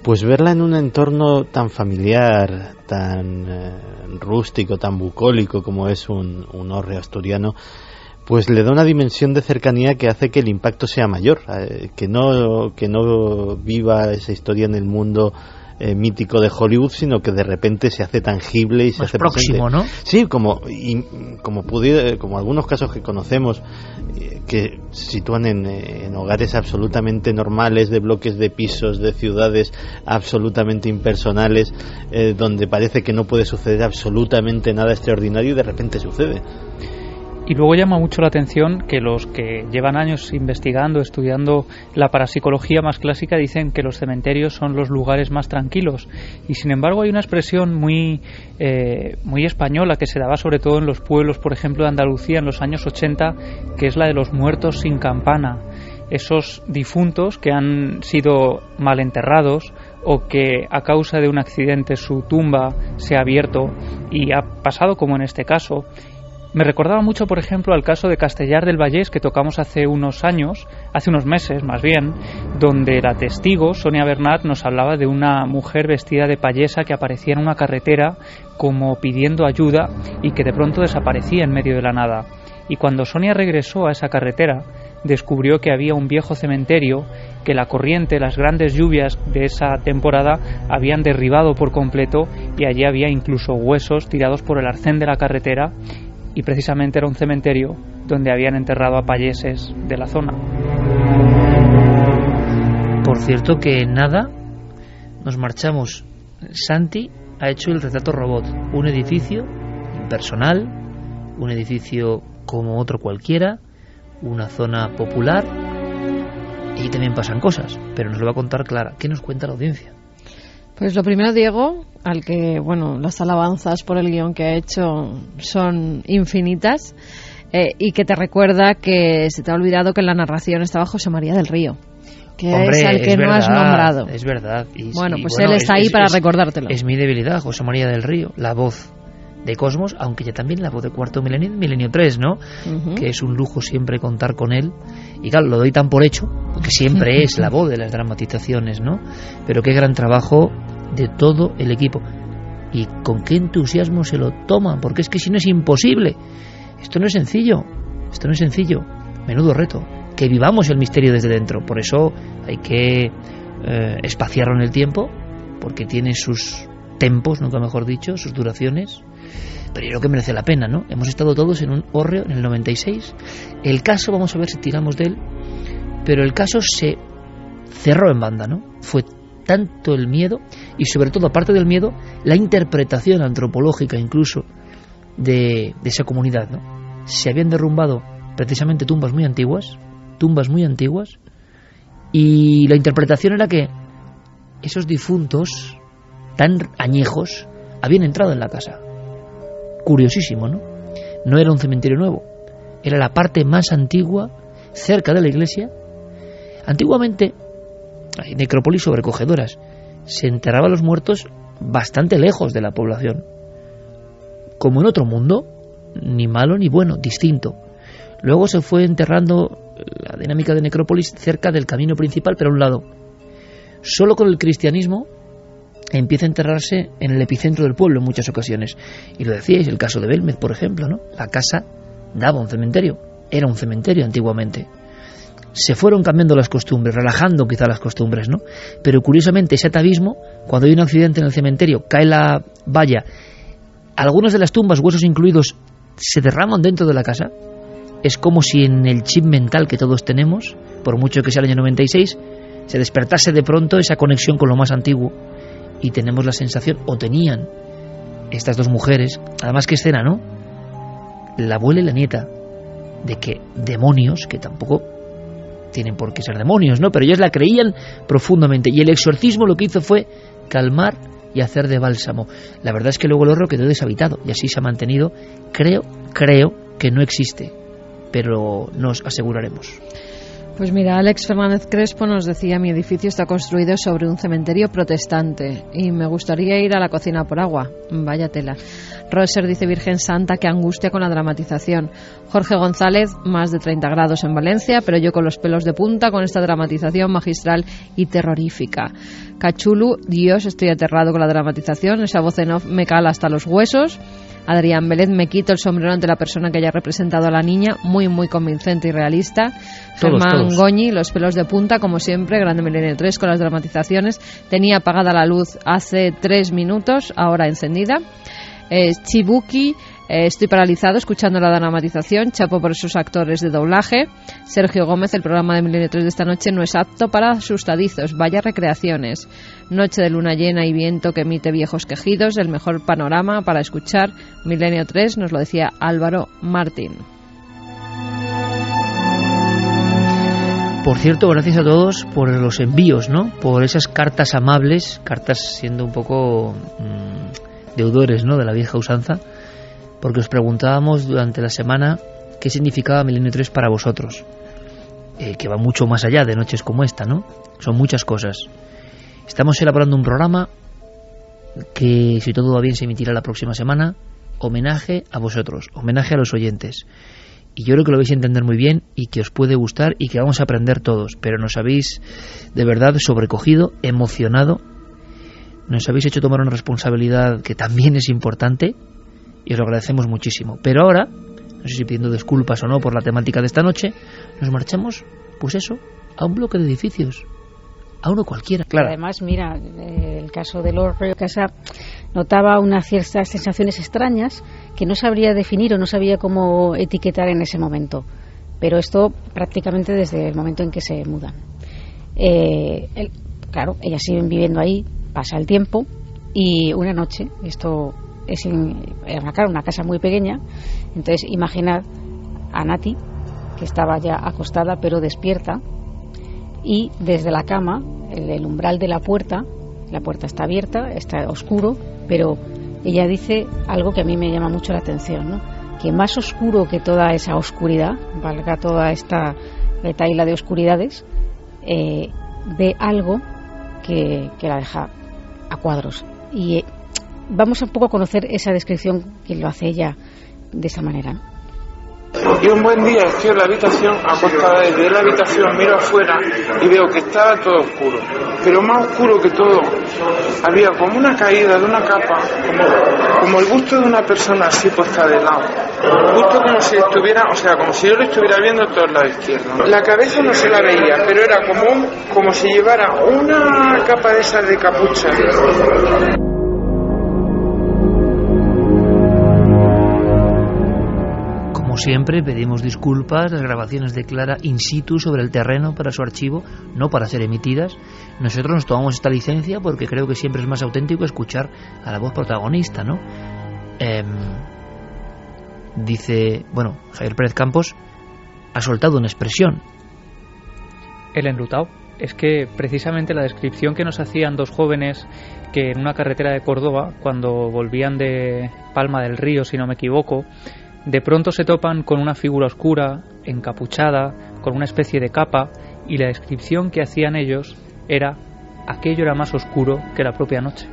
pues verla en un entorno tan familiar, tan rústico, tan bucólico como es un hórreo asturiano, pues le da una dimensión de cercanía que hace que el impacto sea mayor, que no viva esa historia en el mundo mítico de Hollywood, sino que de repente se hace tangible y se hace próximo, presente. ¿no? Sí, como algunos casos que conocemos que se sitúan en hogares absolutamente normales, de bloques de pisos, de ciudades absolutamente impersonales, donde parece que no puede suceder absolutamente nada extraordinario y de repente sucede. Y luego llama mucho la atención que los que llevan años investigando, estudiando la parapsicología más clásica, dicen que los cementerios son los lugares más tranquilos. Y sin embargo hay una expresión muy española que se daba sobre todo en los pueblos, por ejemplo, de Andalucía en los años 80, que es la de los muertos sin campana. Esos difuntos que han sido mal enterrados o que a causa de un accidente su tumba se ha abierto y ha pasado como en este caso. Me recordaba mucho, por ejemplo, al caso de Castellar del Vallés, que tocamos hace unos meses más bien, donde la testigo, Sonia Bernat, nos hablaba de una mujer vestida de payesa que aparecía en una carretera como pidiendo ayuda y que de pronto desaparecía en medio de la nada. Y cuando Sonia regresó a esa carretera, descubrió que había un viejo cementerio que la corriente, las grandes lluvias de esa temporada habían derribado por completo, y allí había incluso huesos tirados por el arcén de la carretera, y precisamente era un cementerio donde habían enterrado a payeses de la zona. Por cierto que en nada nos marchamos. Santi ha hecho el retrato robot, un edificio impersonal, un edificio como otro cualquiera, una zona popular, y también pasan cosas, pero nos lo va a contar Clara. ¿Qué nos cuenta la audiencia? Pues lo primero, Diego, al que, bueno, las alabanzas por el guión que ha hecho son infinitas, y que te recuerda que se te ha olvidado que en la narración estaba José María del Río, que hombre, es al que no has nombrado. Es verdad. Bueno, él está ahí para recordártelo. Es mi debilidad, José María del Río, la voz de Cosmos, aunque ya también la voz de Cuarto Milenio, Milenio 3, ¿no? Uh-huh. Que es un lujo siempre contar con él. Y claro, lo doy tan por hecho, porque siempre es la voz de las dramatizaciones, ¿no? Pero qué gran trabajo de todo el equipo. Y con qué entusiasmo se lo toman, porque es que si no es imposible. Esto no es sencillo. Menudo reto. Que vivamos el misterio desde dentro. Por eso hay que espaciarlo en el tiempo, porque tiene sus tempos, nunca mejor dicho, sus duraciones. Pero yo creo que merece la pena, ¿no? Hemos estado todos en un hórreo en el 96. El caso, vamos a ver si tiramos de él, pero el caso se cerró en banda, ¿no? Fue tanto el miedo, y sobre todo, aparte del miedo, la interpretación antropológica incluso de esa comunidad, ¿no? Se habían derrumbado precisamente tumbas muy antiguas, y la interpretación era que esos difuntos tan añejos habían entrado en la casa. Curiosísimo, ¿no? No era un cementerio nuevo, era la parte más antigua, cerca de la iglesia. Antiguamente, hay necrópolis sobrecogedoras, se enterraban los muertos bastante lejos de la población, como en otro mundo, ni malo ni bueno, distinto. Luego se fue enterrando la dinámica de necrópolis cerca del camino principal, pero a un lado. Solo con el cristianismo empieza a enterrarse en el epicentro del pueblo en muchas ocasiones. Y lo decíais, el caso de Belmez, por ejemplo, ¿no? La casa daba un cementerio, era un cementerio antiguamente. Se fueron cambiando las costumbres, relajando quizá las costumbres, ¿no? Pero curiosamente ese atavismo, cuando hay un accidente en el cementerio, cae la valla algunas de las tumbas, huesos incluidos, se derraman dentro de la casa. Es como si en el chip mental que todos tenemos, por mucho que sea el año 96, se despertase de pronto esa conexión con lo más antiguo, y tenemos la sensación, o tenían estas dos mujeres, además qué escena, ¿no? La abuela y la nieta, de que demonios, que tampoco tienen por qué ser demonios, ¿no? Pero ellas la creían profundamente, y el exorcismo lo que hizo fue calmar y hacer de bálsamo. La verdad es que luego el horror quedó deshabitado, y así se ha mantenido. Creo que no existe, pero nos aseguraremos. Pues mira, Alex Fernández Crespo nos decía: mi edificio está construido sobre un cementerio protestante y me gustaría ir a la cocina por agua. Vaya tela. Roser dice: Virgen Santa, qué angustia con la dramatización. Jorge González: más de 30 grados en Valencia, pero yo con los pelos de punta con esta dramatización magistral y terrorífica. Cachulu: Dios, estoy aterrado con la dramatización, esa voz en off me cala hasta los huesos. Adrián Vélez: me quito el sombrero ante la persona que haya representado a la niña, muy convincente y realista. Germán Goñi: los pelos de punta, como siempre, grande Milenio 3 con las dramatizaciones. Tenía apagada la luz hace 3 minutos, ahora encendida. Chibuki: estoy paralizado escuchando la dramatización, chapo por esos actores de doblaje. Sergio Gómez: el programa de Milenio 3 de esta noche no es apto para asustadizos, vaya recreaciones. Noche de luna llena y viento que emite viejos quejidos, el mejor panorama para escuchar Milenio 3, nos lo decía Álvaro Martín. Por cierto, gracias a todos por los envíos, ¿no? Por esas cartas amables, cartas siendo un poco deudores, ¿no?, de la vieja usanza, porque os preguntábamos durante la semana qué significaba Milenio 3 para vosotros, que va mucho más allá de noches como esta, ¿no? Son muchas cosas. Estamos elaborando un programa que, si todo va bien, se emitirá la próxima semana. Homenaje a vosotros, homenaje a los oyentes. Y yo creo que lo vais a entender muy bien y que os puede gustar y que vamos a aprender todos. Pero nos habéis de verdad sobrecogido, emocionado. Nos habéis hecho tomar una responsabilidad que también es importante y os lo agradecemos muchísimo. Pero ahora, no sé si pidiendo disculpas o no por la temática de esta noche, nos marchamos, pues eso, a un bloque de edificios. A uno cualquiera, claro. Además, mira, el caso del Horreo Casa notaba unas ciertas sensaciones extrañas que no sabría definir o no sabía cómo etiquetar en ese momento. Pero esto prácticamente desde el momento en que se mudan. Claro, ellas siguen viviendo ahí, pasa el tiempo y una noche, esto es una casa muy pequeña, entonces imaginad a Nati, que estaba ya acostada pero despierta, y desde la cama, el umbral de la puerta está abierta, está oscuro, pero ella dice algo que a mí me llama mucho la atención, ¿no? Que más oscuro que toda esa oscuridad, valga toda esta retaíla de oscuridades, ve algo que la deja a cuadros. Y vamos un poco a conocer esa descripción que lo hace ella de esa manera, ¿no? Y un buen día estoy en la habitación, acostada desde la habitación, miro afuera y veo que estaba todo oscuro. Pero más oscuro que todo, había como una caída de una capa, como el busto de una persona así puesta de lado. Justo como si estuviera, como si yo lo estuviera viendo todo el lado izquierdo. La cabeza no se la veía, pero era como si llevara una capa de esas de capucha. Como siempre, pedimos disculpas. Las grabaciones de Clara in situ sobre el terreno para su archivo, no para ser emitidas. Nosotros nos tomamos esta licencia porque creo que siempre es más auténtico escuchar a la voz protagonista, ¿no? Dice, Javier Pérez Campos ha soltado una expresión. El enlutado. Es que precisamente la descripción que nos hacían dos jóvenes que en una carretera de Córdoba, cuando volvían de Palma del Río, si no me equivoco, de pronto se topan con una figura oscura, encapuchada, con una especie de capa, y la descripción que hacían ellos era: aquello era más oscuro que la propia noche.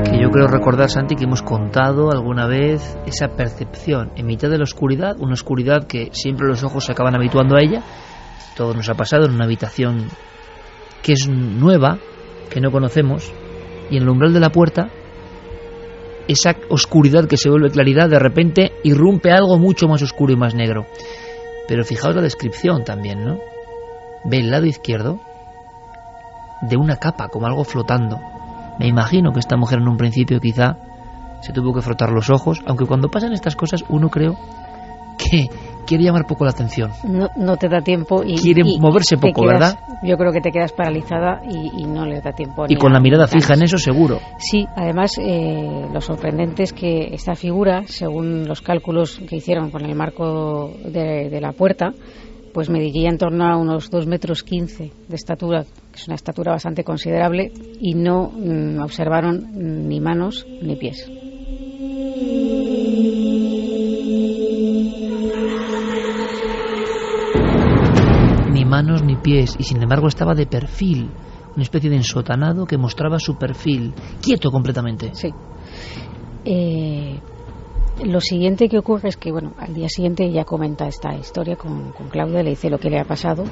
Que yo creo recordar, Santi, que hemos contado alguna vez esa percepción en mitad de la oscuridad, una oscuridad que siempre los ojos se acaban habituando a ella. Todo nos ha pasado en una habitación que es nueva, que no conocemos, y en el umbral de la puerta, esa oscuridad que se vuelve claridad, de repente irrumpe algo mucho más oscuro y más negro. Pero fijaos la descripción también, ¿no? Ve el lado izquierdo de una capa, como algo flotando, Me imagino que esta mujer en un principio quizá se tuvo que frotar los ojos, aunque cuando pasan estas cosas uno creo que quiere llamar poco la atención. No te da tiempo y quiere moverse poco, ¿verdad? Yo creo que te quedas paralizada y no les da tiempo. Y con la mirada fija en eso, seguro. Sí, además lo sorprendente es que esta figura, según los cálculos que hicieron con el marco de la puerta, pues mediría en torno a unos 2,15 metros de estatura, que es una estatura bastante considerable, y no observaron ni manos ni pies. Ni manos ni pies, y sin embargo estaba de perfil, una especie de ensotanado que mostraba su perfil, quieto completamente. Sí. Lo siguiente que ocurre es que, bueno, al día siguiente ella comenta esta historia con Claudia, le dice lo que le ha pasado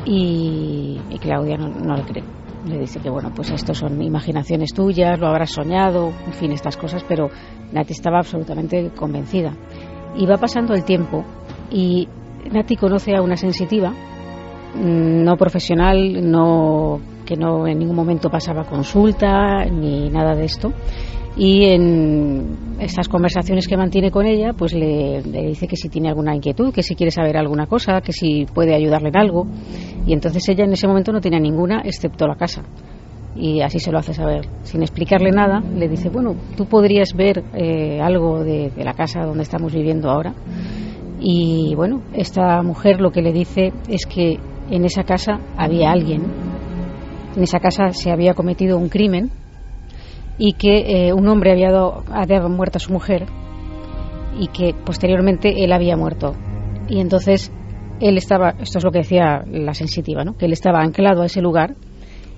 y Claudia no le cree. Le dice que, bueno, pues esto son imaginaciones tuyas, lo habrás soñado, en fin, estas cosas, pero Nati estaba absolutamente convencida. Y va pasando el tiempo y Nati conoce a una sensitiva, no profesional, que no en ningún momento pasaba consulta ni nada de esto. Y en estas conversaciones que mantiene con ella, pues le dice que si tiene alguna inquietud, que si quiere saber alguna cosa, que si puede ayudarle en algo. Y entonces ella en ese momento no tenía ninguna, excepto la casa. Y así se lo hace saber. Sin explicarle nada, le dice, bueno, tú podrías ver algo de la casa donde estamos viviendo ahora. Y bueno, esta mujer lo que le dice es que en esa casa había alguien. En esa casa se había cometido un crimen y que un hombre había muerto a su mujer y que posteriormente él había muerto. Y entonces él estaba, esto es lo que decía la sensitiva, ¿no? Que él estaba anclado a ese lugar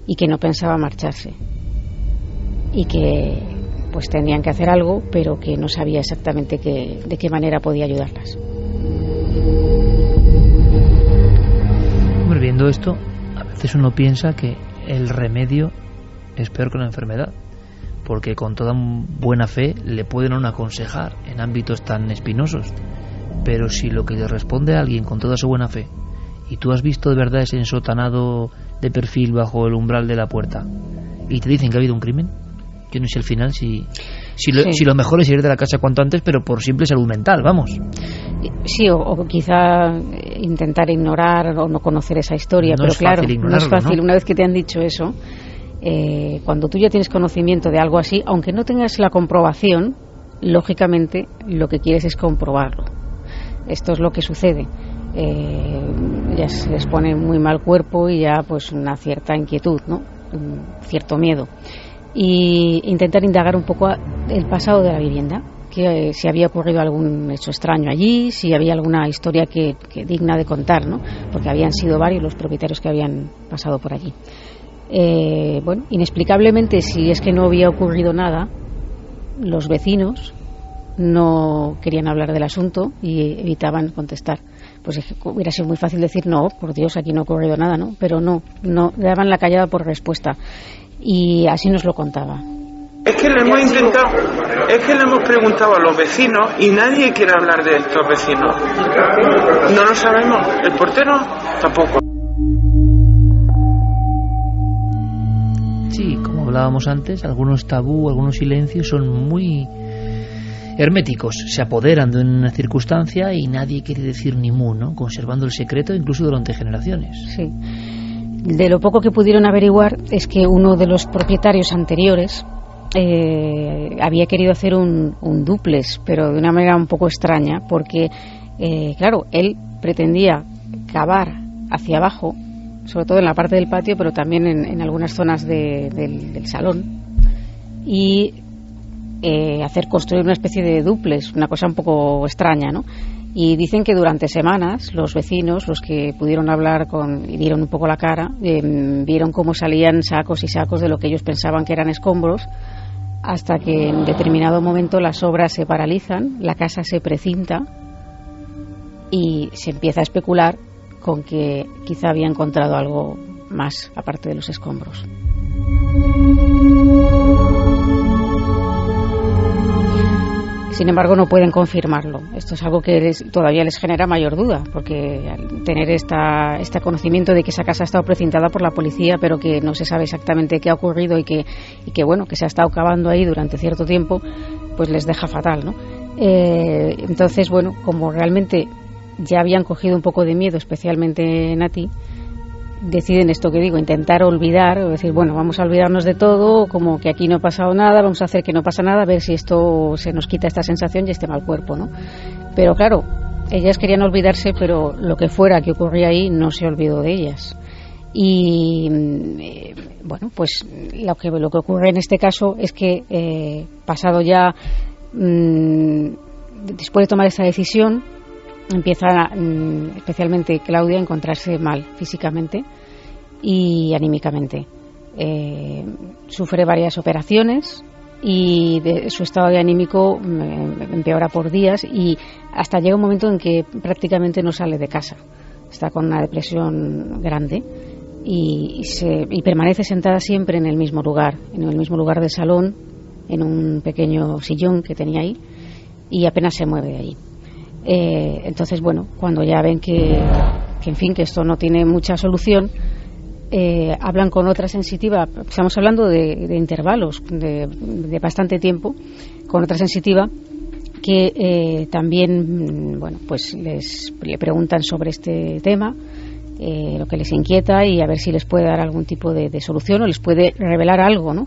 y que no pensaba marcharse y que pues tenían que hacer algo, pero que no sabía exactamente de qué manera podía ayudarlas. Hombre, viendo esto, a veces uno piensa que el remedio es peor que la enfermedad, porque con toda buena fe le pueden aún aconsejar en ámbitos tan espinosos, pero si lo que le responde a alguien con toda su buena fe y tú has visto de verdad ese ensotanado de perfil bajo el umbral de la puerta y te dicen que ha habido un crimen, yo no sé al final si lo mejor es ir de la casa cuanto antes, pero por simple salud mental, vamos. Sí, o quizá intentar ignorar o no conocer esa historia, pero claro, no es fácil, ¿no? Una vez que te han dicho eso, cuando tú ya tienes conocimiento de algo así, aunque no tengas la comprobación, lógicamente lo que quieres es comprobarlo. Esto es lo que sucede. Ya se les pone muy mal cuerpo y ya pues una cierta inquietud, ¿no? Un cierto miedo. Y intentar indagar un poco el pasado de la vivienda, que si había ocurrido algún hecho extraño allí, si había alguna historia que digna de contar, ¿no? Porque habían sido varios los propietarios que habían pasado por allí. Bueno, inexplicablemente, si es que no había ocurrido nada, los vecinos no querían hablar del asunto y evitaban contestar. Pues hubiera sido muy fácil decir no, por Dios, aquí no ha ocurrido nada, ¿no? Pero no daban la callada por respuesta. Y así nos lo contaba. Es que le hemos preguntado a los vecinos y nadie quiere hablar de estos vecinos. No lo sabemos. El portero tampoco. Sí, como hablábamos antes, algunos tabú, algunos silencios son muy herméticos, se apoderan de una circunstancia y nadie quiere decir ni mu, ¿no? Conservando el secreto incluso durante generaciones. Sí. De lo poco que pudieron averiguar es que uno de los propietarios anteriores había querido hacer un dúplex, pero de una manera un poco extraña, porque claro, él pretendía cavar hacia abajo, sobre todo en la parte del patio, pero también en algunas zonas del salón, y hacer construir una especie de dúplex, una cosa un poco extraña, ¿no? Y dicen que durante semanas los vecinos, los que pudieron hablar y dieron un poco la cara, vieron cómo salían sacos y sacos de lo que ellos pensaban que eran escombros, hasta que en determinado momento las obras se paralizan, la casa se precinta y se empieza a especular con que quizá había encontrado algo más aparte de los escombros. Sin embargo, no pueden confirmarlo. Esto es algo que todavía les genera mayor duda, porque al tener este conocimiento de que esa casa ha estado precintada por la policía, pero que no se sabe exactamente qué ha ocurrido y que se ha estado cavando ahí durante cierto tiempo, pues les deja fatal, ¿no? Entonces, bueno, como realmente ya habían cogido un poco de miedo, especialmente Nati, deciden esto que digo, intentar olvidar, o decir, bueno, vamos a olvidarnos de todo, como que aquí no ha pasado nada, vamos a hacer que no pasa nada, a ver si esto se nos quita esta sensación y este mal cuerpo, ¿no? Pero claro, ellas querían olvidarse, pero lo que fuera que ocurría ahí no se olvidó de ellas. Y bueno, pues lo que ocurre en este caso es que pasado ya, después de tomar esta decisión, empieza especialmente Claudia a encontrarse mal físicamente y anímicamente. Sufre varias operaciones y su estado de anímico empeora por días, y hasta llega un momento en que prácticamente no sale de casa. Está con una depresión grande y permanece sentada siempre en el mismo lugar del salón, en un pequeño sillón que tenía ahí, y apenas se mueve de ahí. Entonces, bueno, cuando ya ven que esto no tiene mucha solución, hablan con otra sensitiva. Estamos hablando de intervalos de bastante tiempo, con otra sensitiva que también, bueno, pues le preguntan sobre este tema, lo que les inquieta, y a ver si les puede dar algún tipo de solución o les puede revelar algo, ¿no?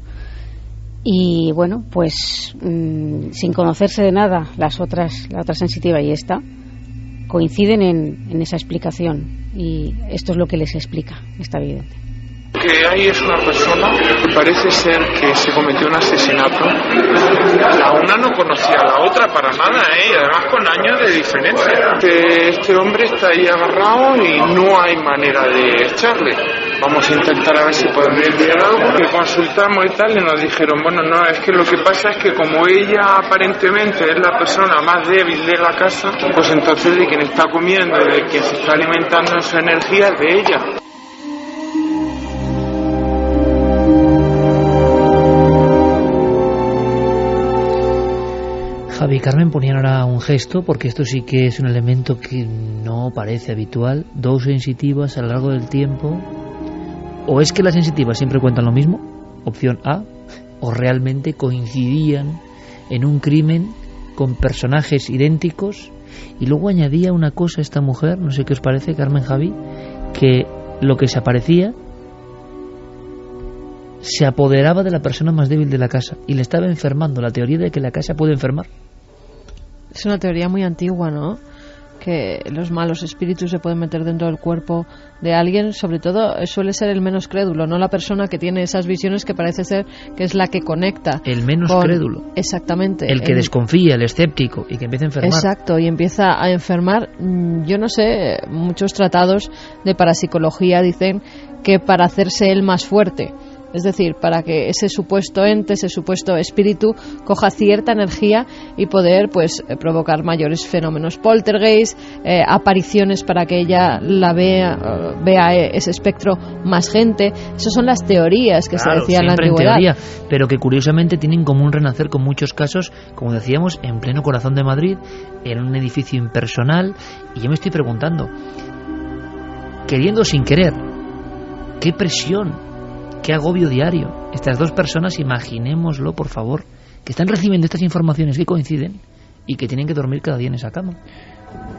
Y bueno, pues sin conocerse de nada, la otra sensitiva y esta coinciden en esa explicación, y esto es lo que les explica esta vidente. Que ahí es una persona que parece ser que se cometió un asesinato. La una no conocía a la otra para nada, y además con años de diferencia. Este hombre está ahí agarrado y no hay manera de echarle. Vamos a intentar a ver si podemos enviar algo. Que consultamos y tal, y nos dijeron, bueno, no, es que lo que pasa es que como ella aparentemente es la persona más débil de la casa, pues entonces de quien está comiendo y de quien se está alimentando en su energía es de ella. Javi y Carmen ponían ahora un gesto, porque esto sí que es un elemento que no parece habitual. Dos sensitivas a lo largo del tiempo. O es que las sensitivas siempre cuentan lo mismo, opción A, o realmente coincidían en un crimen con personajes idénticos. Y luego añadía una cosa esta mujer, no sé qué os parece, Carmen, Javi, que lo que se aparecía se apoderaba de la persona más débil de la casa y le estaba enfermando. La teoría de que la casa puede enfermar. Es una teoría muy antigua, ¿no? Que los malos espíritus se pueden meter dentro del cuerpo de alguien. Sobre todo suele ser el menos crédulo, no la persona que tiene esas visiones, que parece ser que es la que conecta. El menos crédulo. Exactamente. El que desconfía, el escéptico, y que empieza a enfermar. Exacto, y empieza a enfermar. Yo no sé, muchos tratados de parapsicología dicen que para hacerse él más fuerte, es decir, para que ese supuesto ente, ese supuesto espíritu coja cierta energía y poder pues provocar mayores fenómenos poltergeist, apariciones para que ella la vea ese espectro más gente. Esas son las teorías que se decían en la antigüedad. En teoría, pero que curiosamente tienen como un renacer con muchos casos, como decíamos, en pleno corazón de Madrid, en un edificio impersonal. Y yo me estoy preguntando, queriendo sin querer, qué presión, qué agobio diario. Estas dos personas, imaginémoslo, por favor, que están recibiendo estas informaciones que coinciden y que tienen que dormir cada día en esa cama.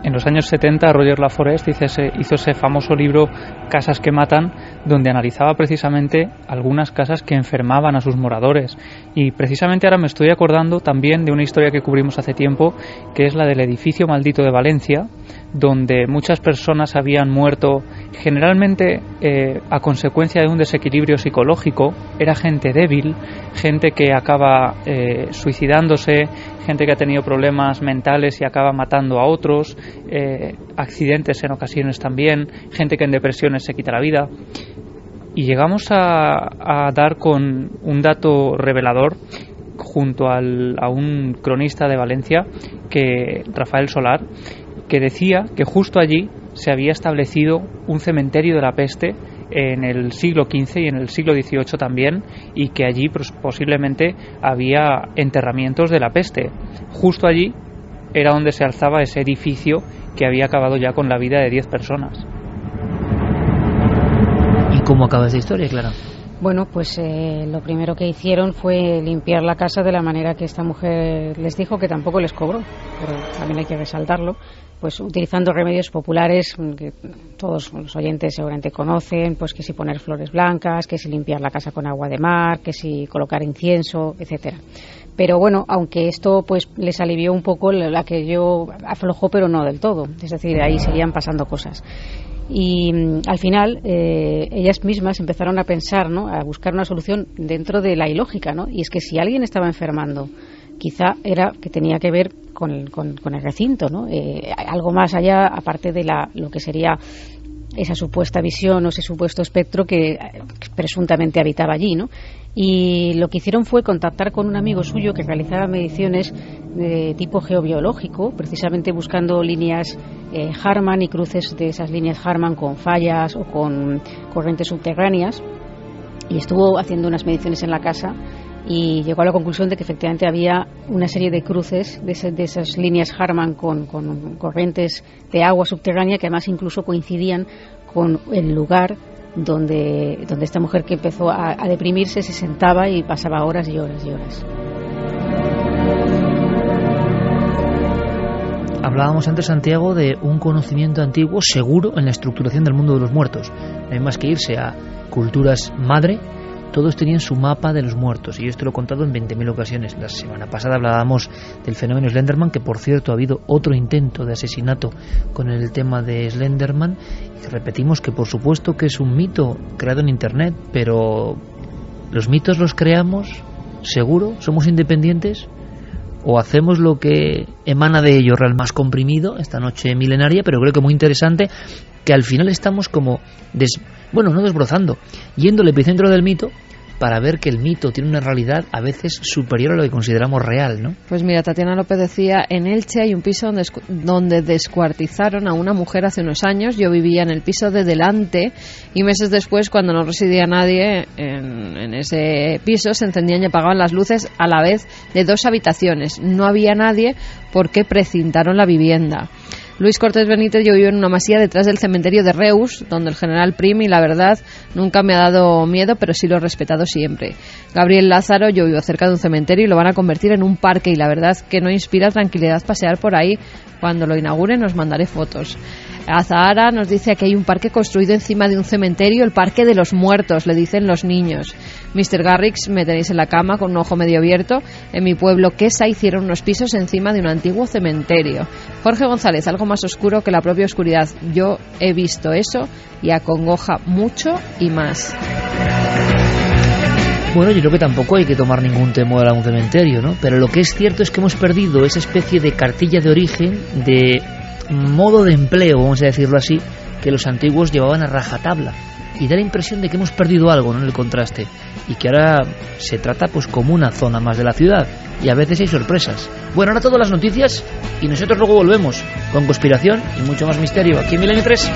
En los años 70 Roger Laforest hizo ese famoso libro Casas que matan, donde analizaba precisamente algunas casas que enfermaban a sus moradores. Y precisamente ahora me estoy acordando también de una historia que cubrimos hace tiempo, que es la del edificio maldito de Valencia, donde muchas personas habían muerto generalmente a consecuencia de un desequilibrio psicológico. Era gente débil, gente que acaba suicidándose, gente que ha tenido problemas mentales y acaba matando a otros, accidentes en ocasiones también, gente que en depresiones se quita la vida. Y llegamos a dar con un dato revelador junto a un cronista de Valencia, Rafael Solar, que decía que justo allí se había establecido un cementerio de la peste en el siglo XV y en el siglo XVIII también, y que allí pues, posiblemente había enterramientos de la peste. Justo allí era donde se alzaba ese edificio que había acabado ya con la vida de 10 personas. ¿Y cómo acaba esta historia, Clara? Bueno, pues lo primero que hicieron fue limpiar la casa de la manera que esta mujer les dijo, que tampoco les cobró, pero también hay que resaltarlo, pues utilizando remedios populares que todos los oyentes seguramente conocen, pues que si poner flores blancas, que si limpiar la casa con agua de mar, que si colocar incienso, etcétera. Pero bueno, aunque esto pues les alivió un poco, la que yo aflojó, pero no del todo, es decir, ahí seguían pasando cosas. Y al final ellas mismas empezaron a pensar, ¿no?, a buscar una solución dentro de la ilógica, ¿no? Y es que si alguien estaba enfermando, quizá era que tenía que ver con el recinto, ¿no? Algo más allá, aparte de lo que sería esa supuesta visión o ese supuesto espectro que presuntamente habitaba allí, ¿no? Y lo que hicieron fue contactar con un amigo suyo que realizaba mediciones de tipo geobiológico, precisamente buscando líneas Harman y cruces de esas líneas Harman con fallas o con corrientes subterráneas, y estuvo haciendo unas mediciones en la casa y llegó a la conclusión de que efectivamente había una serie de cruces de esas líneas Harman con corrientes de agua subterránea que además incluso coincidían con el lugar donde esta mujer, que empezó a deprimirse, se sentaba y pasaba horas y horas y horas. Hablábamos antes, Santiago, de un conocimiento antiguo seguro en la estructuración del mundo de los muertos. No hay más que irse a culturas madre. Todos tenían su mapa de los muertos, y yo esto lo he contado en 20.000 ocasiones. La semana pasada hablábamos del fenómeno Slenderman, que por cierto ha habido otro intento de asesinato con el tema de Slenderman, y repetimos que por supuesto que es un mito creado en Internet, pero ¿los mitos los creamos? ¿Seguro? ¿Somos independientes? ¿O hacemos lo que emana de ello, real más comprimido, esta noche milenaria, pero creo que muy interesante, que al final estamos como no desbrozando, yendo al epicentro del mito para ver que el mito tiene una realidad a veces superior a lo que consideramos real, ¿no? Pues mira, Tatiana López decía, en Elche hay un piso donde descuartizaron a una mujer hace unos años. Yo vivía en el piso de delante y meses después, cuando no residía nadie en ese piso, se encendían y apagaban las luces a la vez de 2 habitaciones. No había nadie porque precintaron la vivienda. Luis Cortés Benítez, yo vivo en una masía detrás del cementerio de Reus, donde el general Prim, y la verdad nunca me ha dado miedo, pero sí lo he respetado siempre. Gabriel Lázaro, yo vivo cerca de un cementerio y lo van a convertir en un parque, y la verdad que no inspira tranquilidad pasear por ahí. Cuando lo inauguren os mandaré fotos. Azahara nos dice que hay un parque construido encima de un cementerio, el Parque de los Muertos, le dicen los niños. Mr. Garrix, me tenéis en la cama con un ojo medio abierto. En mi pueblo, Quesa, hicieron unos pisos encima de un antiguo cementerio. Jorge González, algo más oscuro que la propia oscuridad. Yo he visto eso y acongoja mucho y más. Bueno, yo creo que tampoco hay que tomar ningún temor a un cementerio, ¿no? Pero lo que es cierto es que hemos perdido esa especie de cartilla de origen, de modo de empleo, vamos a decirlo así, que los antiguos llevaban a rajatabla, y da la impresión de que hemos perdido algo, ¿no?, en el contraste, y que ahora se trata pues como una zona más de la ciudad, y a veces hay sorpresas. Bueno, ahora todas las noticias, y nosotros luego volvemos con conspiración y mucho más misterio aquí en Milenio 3.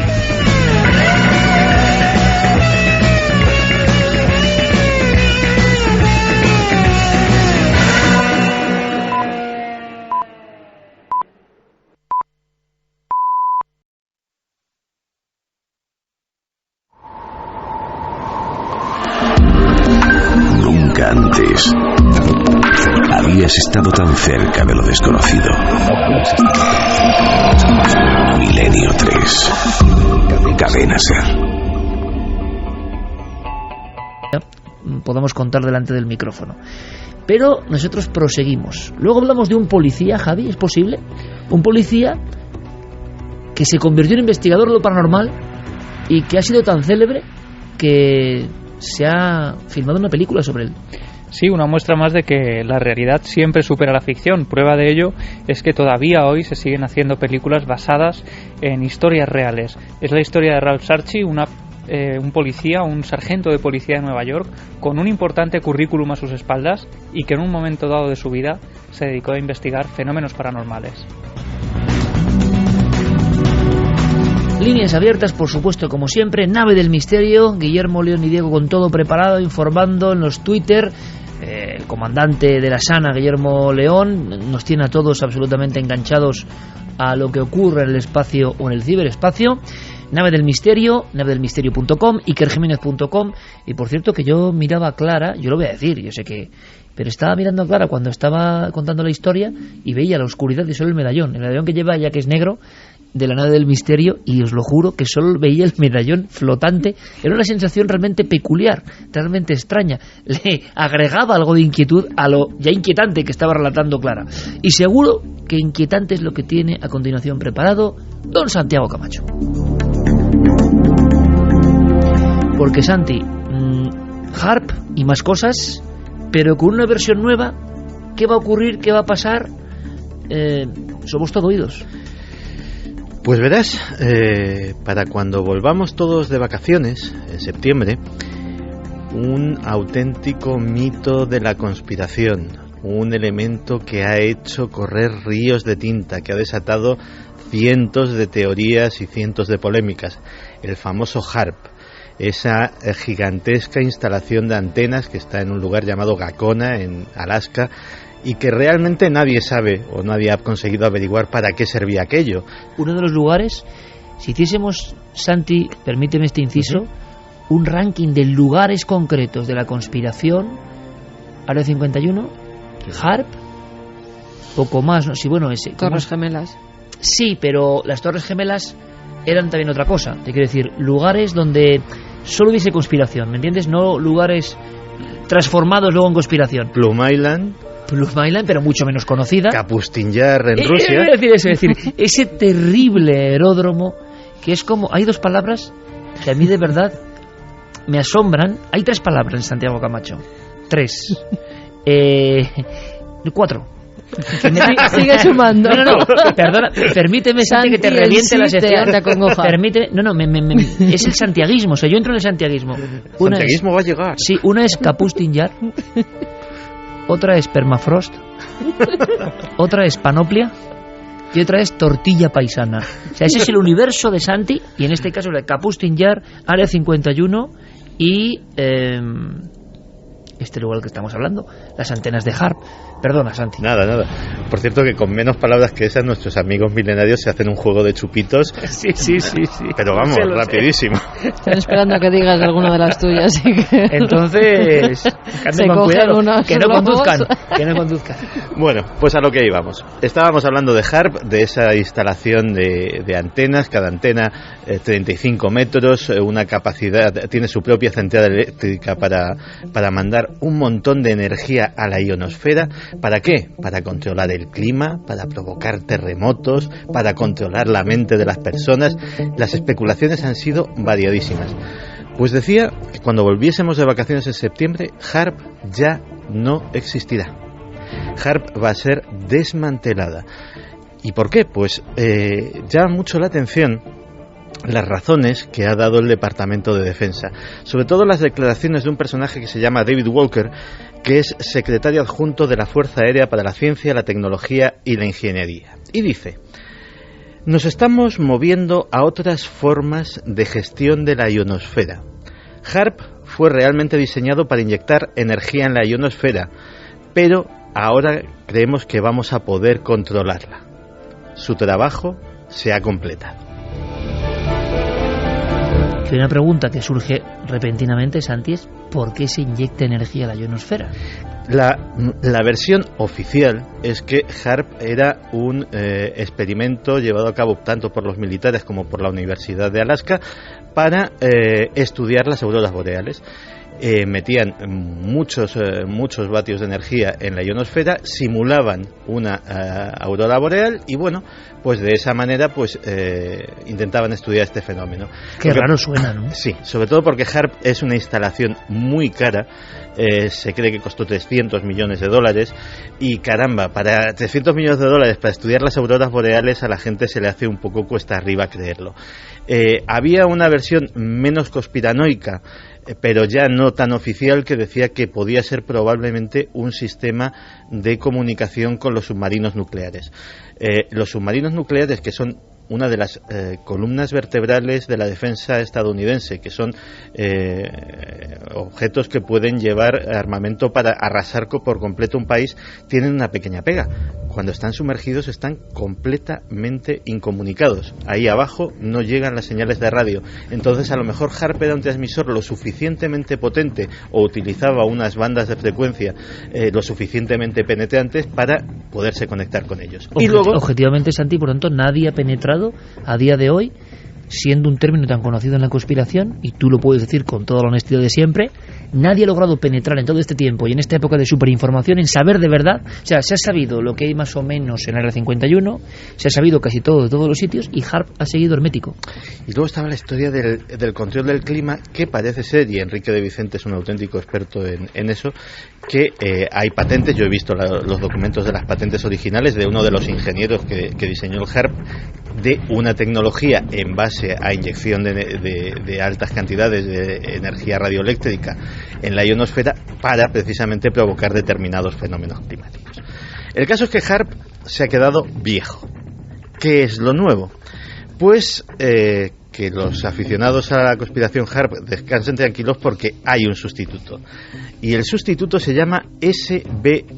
Antes habías estado tan cerca de lo desconocido. Milenio 3, Cadena Ser. Podemos contar delante del micrófono, pero nosotros proseguimos. Luego hablamos de un policía, Javi, ¿es posible? Un policía que se convirtió en investigador de lo paranormal y que ha sido tan célebre que se ha filmado una película sobre él. Sí, una muestra más de que la realidad siempre supera la ficción. Prueba de ello es que todavía hoy se siguen haciendo películas basadas en historias reales. Es la historia de Ralph Sarchie, un policía, un sargento de policía de Nueva York, con un importante currículum a sus espaldas y que en un momento dado de su vida se dedicó a investigar fenómenos paranormales. Líneas abiertas, por supuesto, como siempre. Nave del Misterio, Guillermo León y Diego con todo preparado, informando en los Twitter. El comandante de la Sana, Guillermo León, nos tiene a todos absolutamente enganchados a lo que ocurre en el espacio o en el ciberespacio. Nave del Misterio, navedelmisterio.com, ikerjiménez.com. Y por cierto que yo miraba a Clara, yo lo voy a decir, yo sé que... pero estaba mirando a Clara cuando estaba contando la historia y veía la oscuridad y solo el medallón que lleva ella, que es negro, de la Nave del Misterio, y os lo juro que solo veía el medallón flotante. Era una sensación realmente peculiar, realmente extraña. Le agregaba algo de inquietud a lo ya inquietante que estaba relatando Clara. Y seguro que inquietante es lo que tiene a continuación preparado don Santiago Camacho. Porque Santi, Harp y más cosas, pero con una versión nueva. ¿Qué va a ocurrir? ¿Qué va a pasar? Somos todo oídos. Pues verás, para cuando volvamos todos de vacaciones, en septiembre, un auténtico mito de la conspiración, un elemento que ha hecho correr ríos de tinta, que ha desatado cientos de teorías y cientos de polémicas, el famoso HAARP, esa gigantesca instalación de antenas que está en un lugar llamado Gakona, en Alaska, y que realmente nadie sabe o nadie ha conseguido averiguar para qué servía aquello. Uno de los lugares, si hiciésemos, Santi, permíteme este inciso, un ranking de lugares concretos de la conspiración, Área 51, HAARP, poco más, ¿no? Sí, bueno, ese. Torres Gemelas. Sí, pero las Torres Gemelas eran también otra cosa. Te quiero decir, lugares donde solo hubiese conspiración, ¿me entiendes? No lugares transformados luego en conspiración. Plum Island, pero mucho menos conocida. Kapustin Yar en Rusia. Es decir, ese terrible aeródromo que es como... Hay dos palabras que a mí de verdad me asombran. Hay tres palabras en Santiago Camacho. 3. 4. Sigue sumando. No, perdona, permíteme, Santi, que te reviente la sección. Permíteme, es el santiaguismo, o sea, yo entro en el santiaguismo. Santiaguismo va a llegar. Sí, una es Kapustin Yar, otra es Permafrost, otra es Panoplia y otra es Tortilla Paisana. O sea, ese es el universo de Santi, y en este caso de Kapustin Yar, Área 51 y este lugar del que estamos hablando, las antenas de HAARP. Perdona, Santi. Nada. Por cierto, que con menos palabras que esas, nuestros amigos milenarios se hacen un juego de chupitos. Sí. Pero vamos, rapidísimo. Están esperando a que digas alguna de las tuyas. Así que... Entonces, se con cuidado, que no conduzcan. Bueno, pues a lo que íbamos. Estábamos hablando de HAARP, de esa instalación de antenas. Cada antena 35 metros, una capacidad, tiene su propia central eléctrica para mandar un montón de energía a la ionosfera. ¿Para qué? Para controlar el clima, para provocar terremotos, para controlar la mente de las personas. Las especulaciones han sido variadísimas. Pues decía que cuando volviésemos de vacaciones en septiembre, HAARP ya no existirá. HAARP va a ser desmantelada. ¿Y por qué? Pues llama mucho la atención las razones que ha dado el Departamento de Defensa, sobre todo las declaraciones de un personaje que se llama David Walker, que es secretario adjunto de la Fuerza Aérea para la Ciencia, la Tecnología y la Ingeniería. Y dice: nos estamos moviendo a otras formas de gestión de la ionosfera. HAARP fue realmente diseñado para inyectar energía en la ionosfera, pero ahora creemos que vamos a poder controlarla. Su trabajo se ha completado. Que una pregunta que surge repentinamente, Santi, es ¿por qué se inyecta energía a la ionosfera? La versión oficial es que HAARP era un experimento llevado a cabo tanto por los militares como por la Universidad de Alaska para estudiar las auroras boreales. Metían muchos vatios de energía en la ionosfera, simulaban una aurora boreal y bueno, pues de esa manera pues intentaban estudiar este fenómeno. Qué raro suena, ¿no? Sí, sobre todo porque HAARP es una instalación muy cara. Se cree que costó $300 millones y caramba, para $300 millones para estudiar las auroras boreales a la gente se le hace un poco cuesta arriba creerlo. Había una versión menos conspiranoica, pero ya no tan oficial, que decía que podía ser probablemente un sistema de comunicación con los submarinos nucleares. Los submarinos nucleares, que son una de las columnas vertebrales de la defensa estadounidense, que son objetos que pueden llevar armamento para arrasar por completo un país, tienen una pequeña pega. Cuando están sumergidos están completamente incomunicados. Ahí abajo no llegan las señales de radio. Entonces a lo mejor HAARP era un transmisor lo suficientemente potente o utilizaba unas bandas de frecuencia lo suficientemente penetrantes para poderse conectar con ellos. Y luego, objetivamente, Santi, por tanto, nadie ha penetrado a día de hoy, siendo un término tan conocido en la conspiración, y tú lo puedes decir con toda la honestidad de siempre, nadie ha logrado penetrar en todo este tiempo y en esta época de superinformación en saber de verdad. O sea, se ha sabido lo que hay más o menos en el Área 51, se ha sabido casi todo de todos los sitios, y HAARP ha seguido hermético. Y luego estaba la historia del control del clima, que parece ser, y Enrique de Vicente es un auténtico experto en eso, que hay patentes. Yo he visto los documentos de las patentes originales de uno de los ingenieros que diseñó el HAARP, de una tecnología en base a inyección de altas cantidades de energía radioeléctrica en la ionosfera para precisamente provocar determinados fenómenos climáticos. El caso es que HAARP se ha quedado viejo. ¿Qué es lo nuevo? Pues que los aficionados a la conspiración HAARP descansen tranquilos, porque hay un sustituto. Y el sustituto se llama SBX-1.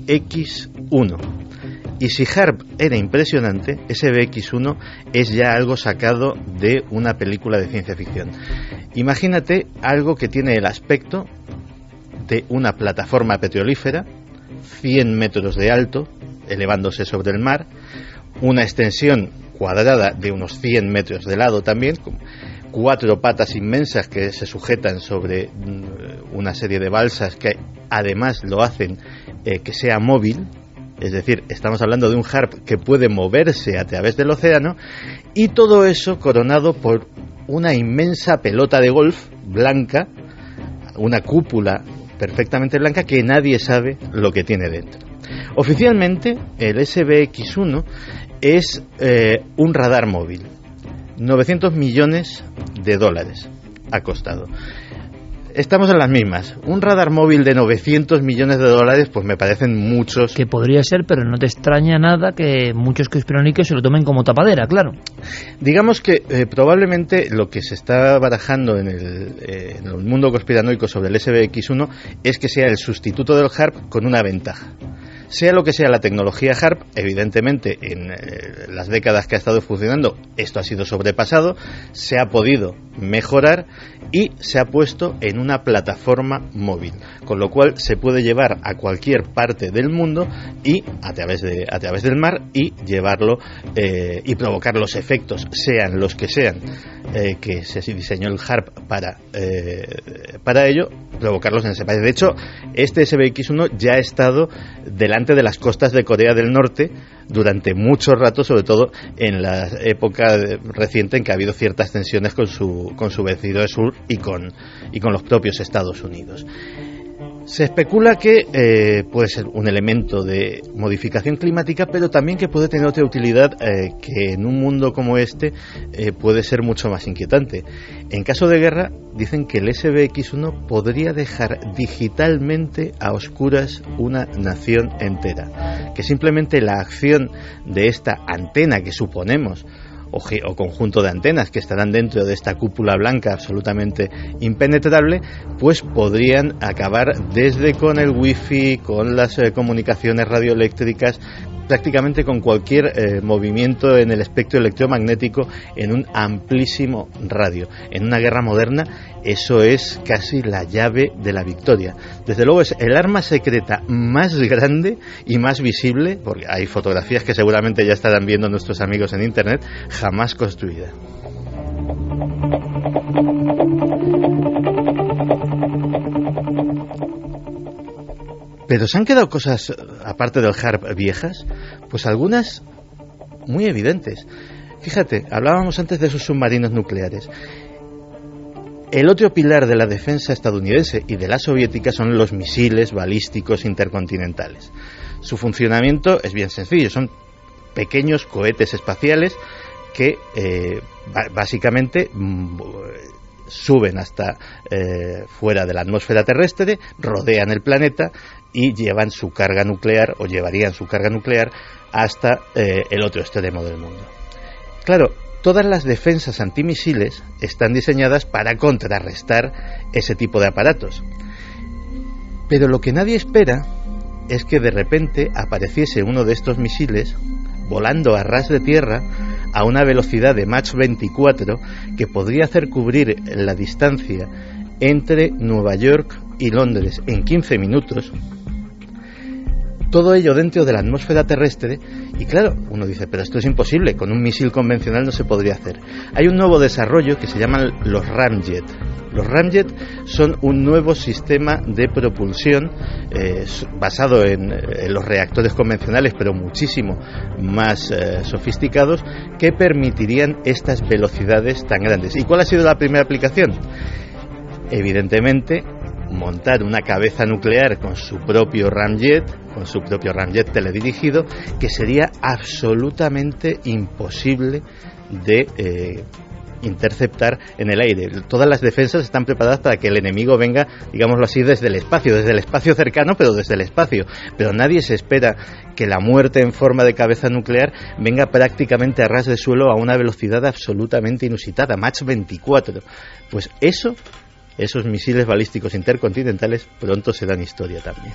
Y si HAARP era impresionante, SBX-1 es ya algo sacado de una película de ciencia ficción. Imagínate algo que tiene el aspecto de una plataforma petrolífera, 100 metros de alto, elevándose sobre el mar, una extensión cuadrada de unos 100 metros de lado también, con 4 patas inmensas que se sujetan sobre una serie de balsas que además lo hacen que sea móvil. Es decir, estamos hablando de un HAARP que puede moverse a través del océano, y todo eso coronado por una inmensa pelota de golf blanca, una cúpula perfectamente blanca que nadie sabe lo que tiene dentro. Oficialmente, el SBX-1 es un radar móvil. 900 millones de dólares ha costado. Estamos en las mismas. Un radar móvil de 900 millones de dólares, pues me parecen muchos. Que podría ser, pero no te extraña nada que muchos conspiranoicos se lo tomen como tapadera, claro. Digamos que probablemente lo que se está barajando en el mundo conspiranoico sobre el SBX-1 es que sea el sustituto del HAARP con una ventaja. Sea lo que sea la tecnología HAARP, evidentemente en las décadas que ha estado funcionando esto ha sido sobrepasado, se ha podido mejorar y se ha puesto en una plataforma móvil, con lo cual se puede llevar a cualquier parte del mundo y a través del mar, y llevarlo y provocar los efectos, sean los que sean, que se diseñó el HAARP para ello, provocarlos en ese país. De hecho, este SBX-1 ya ha estado delante de las costas de Corea del Norte durante mucho rato, sobre todo en la época reciente en que ha habido ciertas tensiones con su vecino de sur y con los propios Estados Unidos. Se especula que puede ser un elemento de modificación climática, pero también que puede tener otra utilidad que en un mundo como este puede ser mucho más inquietante. En caso de guerra, dicen que el SBX-1 podría dejar digitalmente a oscuras una nación entera, que simplemente la acción de esta antena que suponemos, o conjunto de antenas que estarán dentro de esta cúpula blanca absolutamente impenetrable, pues podrían acabar desde con el wifi, con las comunicaciones radioeléctricas, prácticamente con cualquier movimiento en el espectro electromagnético en un amplísimo radio. En una guerra moderna eso es casi la llave de la victoria. Desde luego es el arma secreta más grande y más visible, porque hay fotografías que seguramente ya estarán viendo nuestros amigos en internet, jamás construida. Pero se han quedado cosas, aparte del HAARP, viejas, pues algunas muy evidentes. Fíjate, hablábamos antes de esos submarinos nucleares. El otro pilar de la defensa estadounidense y de la soviética son los misiles balísticos intercontinentales. Su funcionamiento es bien sencillo, son pequeños cohetes espaciales que básicamente suben hasta fuera de la atmósfera terrestre, rodean el planeta y llevan su carga nuclear, o llevarían su carga nuclear hasta el otro extremo del mundo. Claro, todas las defensas antimisiles están diseñadas para contrarrestar ese tipo de aparatos. Pero lo que nadie espera es que de repente apareciese uno de estos misiles volando a ras de tierra a una velocidad de Mach 24 que podría hacer cubrir la distancia entre Nueva York y Londres en 15 minutos. Todo ello dentro de la atmósfera terrestre. Y claro, uno dice, pero esto es imposible, con un misil convencional no se podría hacer. Hay un nuevo desarrollo que se llaman los Ramjet. Los Ramjet son un nuevo sistema de propulsión basado en los reactores convencionales, pero muchísimo más sofisticados, que permitirían estas velocidades tan grandes. ¿Y cuál ha sido la primera aplicación? Evidentemente, montar una cabeza nuclear con su propio ramjet teledirigido, que sería absolutamente imposible de interceptar en el aire. Todas las defensas están preparadas para que el enemigo venga, digámoslo así, desde el espacio cercano, pero desde el espacio. Pero nadie se espera que la muerte en forma de cabeza nuclear venga prácticamente a ras de suelo a una velocidad absolutamente inusitada, Mach 24. Pues esos misiles balísticos intercontinentales pronto serán historia también.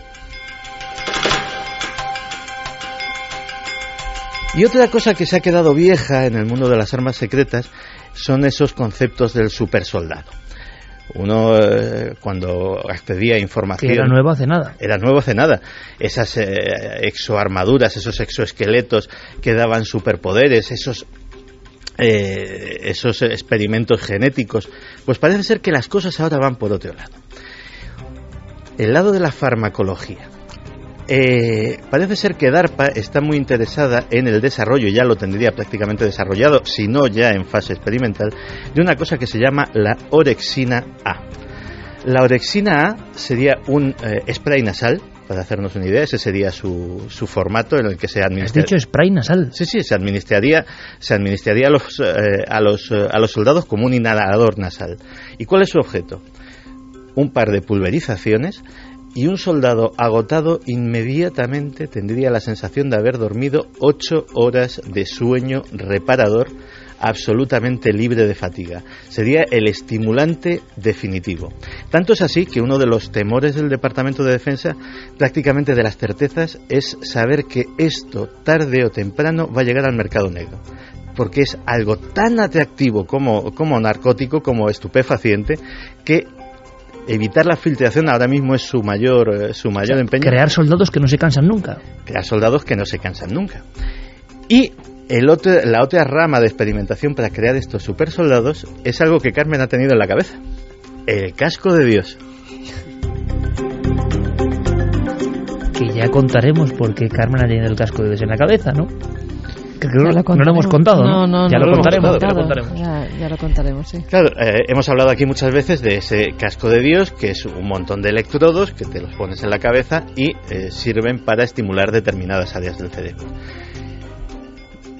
Y otra cosa que se ha quedado vieja en el mundo de las armas secretas son esos conceptos del supersoldado. Uno, cuando accedía a información... Que era nuevo hace nada. Era nuevo hace nada. Esas exoarmaduras, esos exoesqueletos que daban superpoderes, esos experimentos genéticos, pues parece ser que las cosas ahora van por otro lado. El lado de la farmacología. Parece ser que DARPA está muy interesada en el desarrollo, ya lo tendría prácticamente desarrollado, si no ya en fase experimental, de una cosa que se llama la orexina A. La orexina A sería un spray nasal, para hacernos una idea. Ese sería su formato en el que se administraría. ¿Has dicho spray nasal? Sí, se administraría a los soldados como un inhalador nasal. ¿Y cuál es su objeto? Un par de pulverizaciones, y un soldado agotado inmediatamente tendría la sensación de haber dormido 8 horas de sueño reparador, absolutamente libre de fatiga. Sería el estimulante definitivo. Tanto es así que uno de los temores del Departamento de Defensa, prácticamente de las certezas, es saber que esto tarde o temprano va a llegar al mercado negro, porque es algo tan atractivo como narcótico, como estupefaciente, que evitar la filtración ahora mismo es su mayor empeño. Crear soldados que no se cansan nunca. Y la otra rama de experimentación para crear estos supersoldados es algo que Carmen ha tenido en la cabeza: el casco de Dios. Que ya contaremos por qué Carmen ha tenido el casco de Dios en la cabeza, ¿no? No lo hemos contado, ¿no? Ya lo contaremos. Ya lo contaremos, sí. Claro, hemos hablado aquí muchas veces de ese casco de Dios, que es un montón de electrodos que te los pones en la cabeza y sirven para estimular determinadas áreas del cerebro.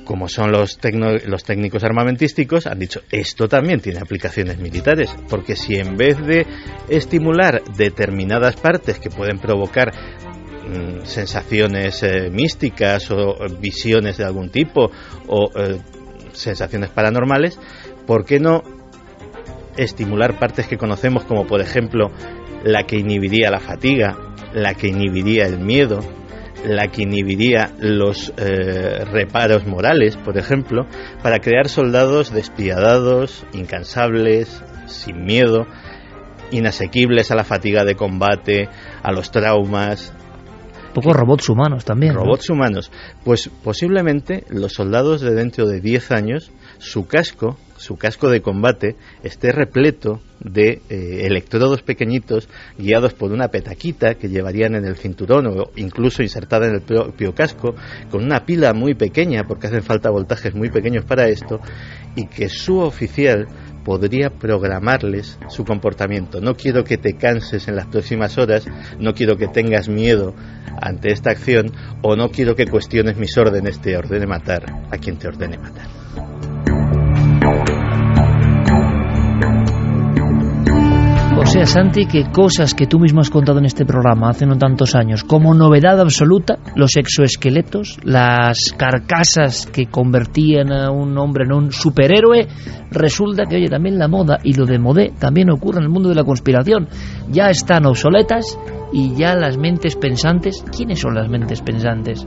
Como son los técnicos armamentísticos, han dicho, esto también tiene aplicaciones militares, porque si en vez de estimular determinadas partes que pueden provocar sensaciones místicas o visiones de algún tipo o sensaciones paranormales, ¿por qué no estimular partes que conocemos, como por ejemplo la que inhibiría la fatiga, la que inhibiría el miedo, la que inhibiría los reparos morales, por ejemplo, para crear soldados despiadados, incansables, sin miedo, inasequibles a la fatiga de combate, a los traumas? Poco robots humanos también. Robots humanos. Pues posiblemente los soldados de dentro de 10 años, su casco de combate, esté repleto de electrodos pequeñitos guiados por una petaquita que llevarían en el cinturón o incluso insertada en el propio casco, con una pila muy pequeña, porque hacen falta voltajes muy pequeños para esto, y que su oficial podría programarles su comportamiento. No quiero que te canses en las próximas horas, no quiero que tengas miedo ante esta acción, o no quiero que cuestiones mis órdenes, te ordene matar a quien te ordene matar. José, decirle a Santi que cosas que tú mismo has contado en este programa hace no tantos años, como novedad absoluta, los exoesqueletos, las carcasas que convertían a un hombre en un superhéroe, resulta que, oye, también la moda y lo de modé también ocurre en el mundo de la conspiración. Ya están obsoletas y ya las mentes pensantes... ¿Quiénes son las mentes pensantes?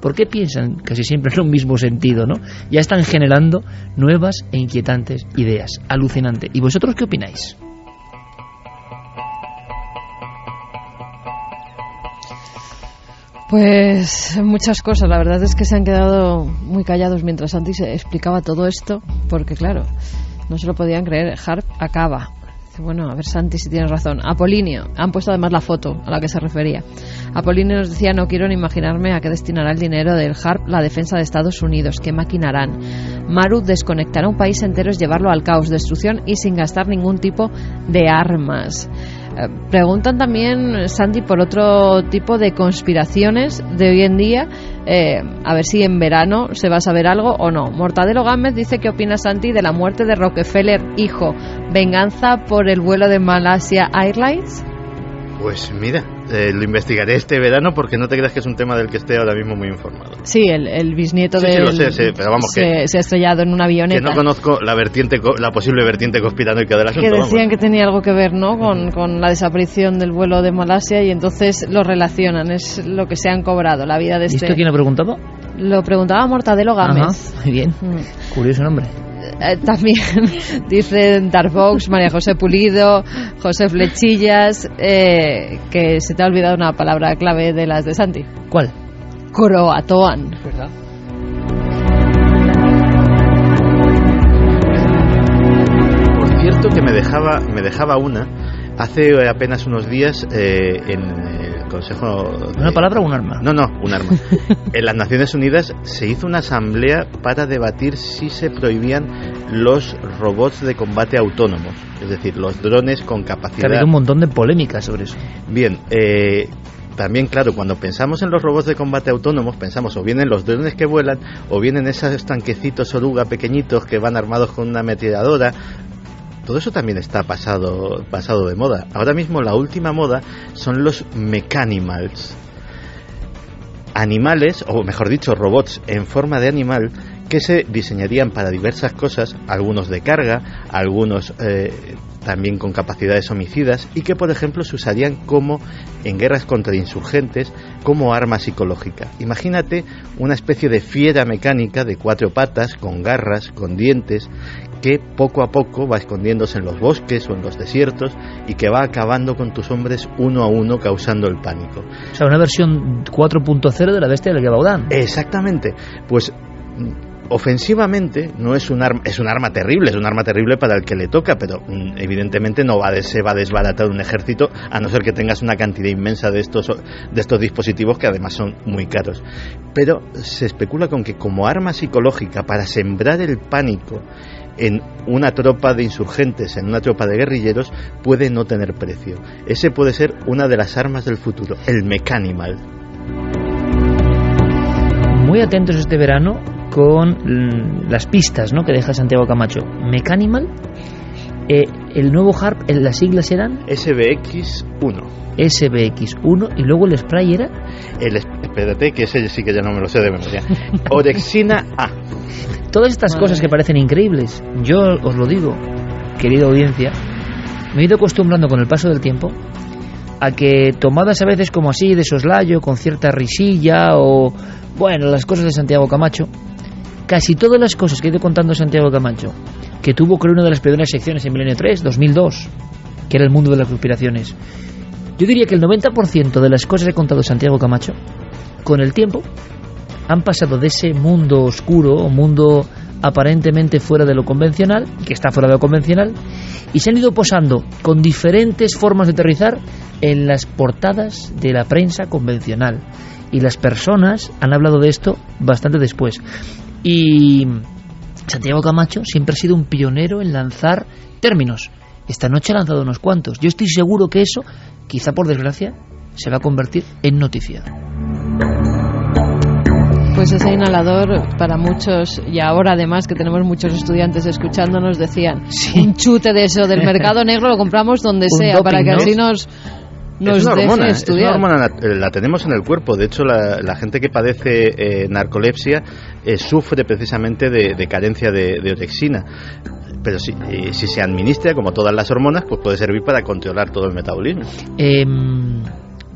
¿Por qué piensan casi siempre en un mismo sentido, no? Ya están generando nuevas e inquietantes ideas. Alucinante. ¿Y vosotros qué opináis? Pues muchas cosas. La verdad es que se han quedado muy callados mientras Santi se explicaba todo esto, porque claro, no se lo podían creer. HARP acaba. Bueno, a ver, Santi, si tienes razón. Apolinio, han puesto además la foto a la que se refería. Apolinio nos decía: no quiero ni imaginarme a qué destinará el dinero del HARP la defensa de Estados Unidos, qué maquinarán. Maru, desconectar a un país entero es llevarlo al caos, destrucción y sin gastar ningún tipo de armas. Preguntan también, Santi, por otro tipo de conspiraciones de hoy en día, a ver si en verano se va a saber algo o no. Mortadelo Gámez dice: ¿qué opina, Santi, de la muerte de Rockefeller, hijo? ¿Venganza por el vuelo de Malaysia Airlines? Pues mira, lo investigaré este verano, porque no te creas que es un tema del que esté ahora mismo muy informado. Sí, el bisnieto de lo sé, pero vamos, se ha estrellado en una avioneta. Que no conozco la posible vertiente conspiranoica del asunto. Que decían que tenía algo que ver, ¿no?, con la desaparición del vuelo de Malasia, y entonces lo relacionan, es lo que se han cobrado, la vida de este... ¿Y esto quién lo preguntaba? Lo preguntaba Mortadelo Gámez. Ajá, muy bien, curioso nombre. También dicen Darbox, María José Pulido, José Flechillas, que se te ha olvidado una palabra clave de las de Santi. ¿Cuál? Croatoan. ¿Verdad? Por cierto, que me dejaba una hace apenas unos días en el Consejo... ¿Una palabra o un arma? No, un arma. En las Naciones Unidas se hizo una asamblea para debatir si se prohibían los robots de combate autónomos, es decir, los drones con capacidad... Que ha habido un montón de polémicas sobre eso. Bien, también, claro, cuando pensamos en los robots de combate autónomos, pensamos o bien en los drones que vuelan, o bien en esos tanquecitos oruga pequeñitos que van armados con una ametralladora. Todo eso también está pasado de moda. Ahora mismo la última moda son los Mechanimals. Animales, o mejor dicho, robots en forma de animal, que se diseñarían para diversas cosas, algunos de carga, algunos también con capacidades homicidas, y que, por ejemplo, se usarían como en guerras contra insurgentes, como arma psicológica. Imagínate una especie de fiera mecánica de 4 patas, con garras, con dientes, que poco a poco va escondiéndose en los bosques o en los desiertos y que va acabando con tus hombres uno a uno, causando el pánico. O sea, una versión 4.0 de la bestia del Gabaldón. Exactamente. Pues ofensivamente no es un arma, es un arma terrible para el que le toca, pero evidentemente se va a desbaratar un ejército, a no ser que tengas una cantidad inmensa de estos dispositivos, que además son muy caros. Pero se especula con que como arma psicológica para sembrar el pánico en una tropa de insurgentes, en una tropa de guerrilleros, puede no tener precio. Ese puede ser una de las armas del futuro, el Mechanimal. Muy atentos este verano con las pistas, ¿no?, que deja Santiago Camacho. Mechanimal, el nuevo HARP, las siglas eran SBX-1. SBX-1, y luego el spray era... Espérate, que ese sí que ya no me lo sé de memoria. Orexina A. Todas estas cosas que parecen increíbles, yo os lo digo, querida audiencia, me he ido acostumbrando con el paso del tiempo a que, tomadas a veces como así de soslayo, con cierta risilla, o bueno, las cosas de Santiago Camacho, casi todas las cosas que he ido contando Santiago Camacho, que tuvo, creo, una de las primeras secciones en Milenio 3, 2002, que era el mundo de las conspiraciones, yo diría que el 90% de las cosas que he contado Santiago Camacho, con el tiempo, han pasado de ese mundo oscuro, o mundo aparentemente fuera de lo convencional, que está fuera de lo convencional, y se han ido posando con diferentes formas de aterrizar en las portadas de la prensa convencional. Y las personas han hablado de esto bastante después. Y Santiago Camacho siempre ha sido un pionero en lanzar términos. Esta noche ha lanzado unos cuantos. Yo estoy seguro que eso, quizá por desgracia, se va a convertir en noticia. Pues ese inhalador, para muchos, y ahora además que tenemos muchos estudiantes escuchándonos, decían, un chute de eso del mercado negro lo compramos donde sea, doping, para que así nos deje estudiar. Es una hormona, la tenemos en el cuerpo. De hecho, la gente que padece narcolepsia sufre precisamente de carencia de orexina. Pero si se administra, como todas las hormonas, pues puede servir para controlar todo el metabolismo.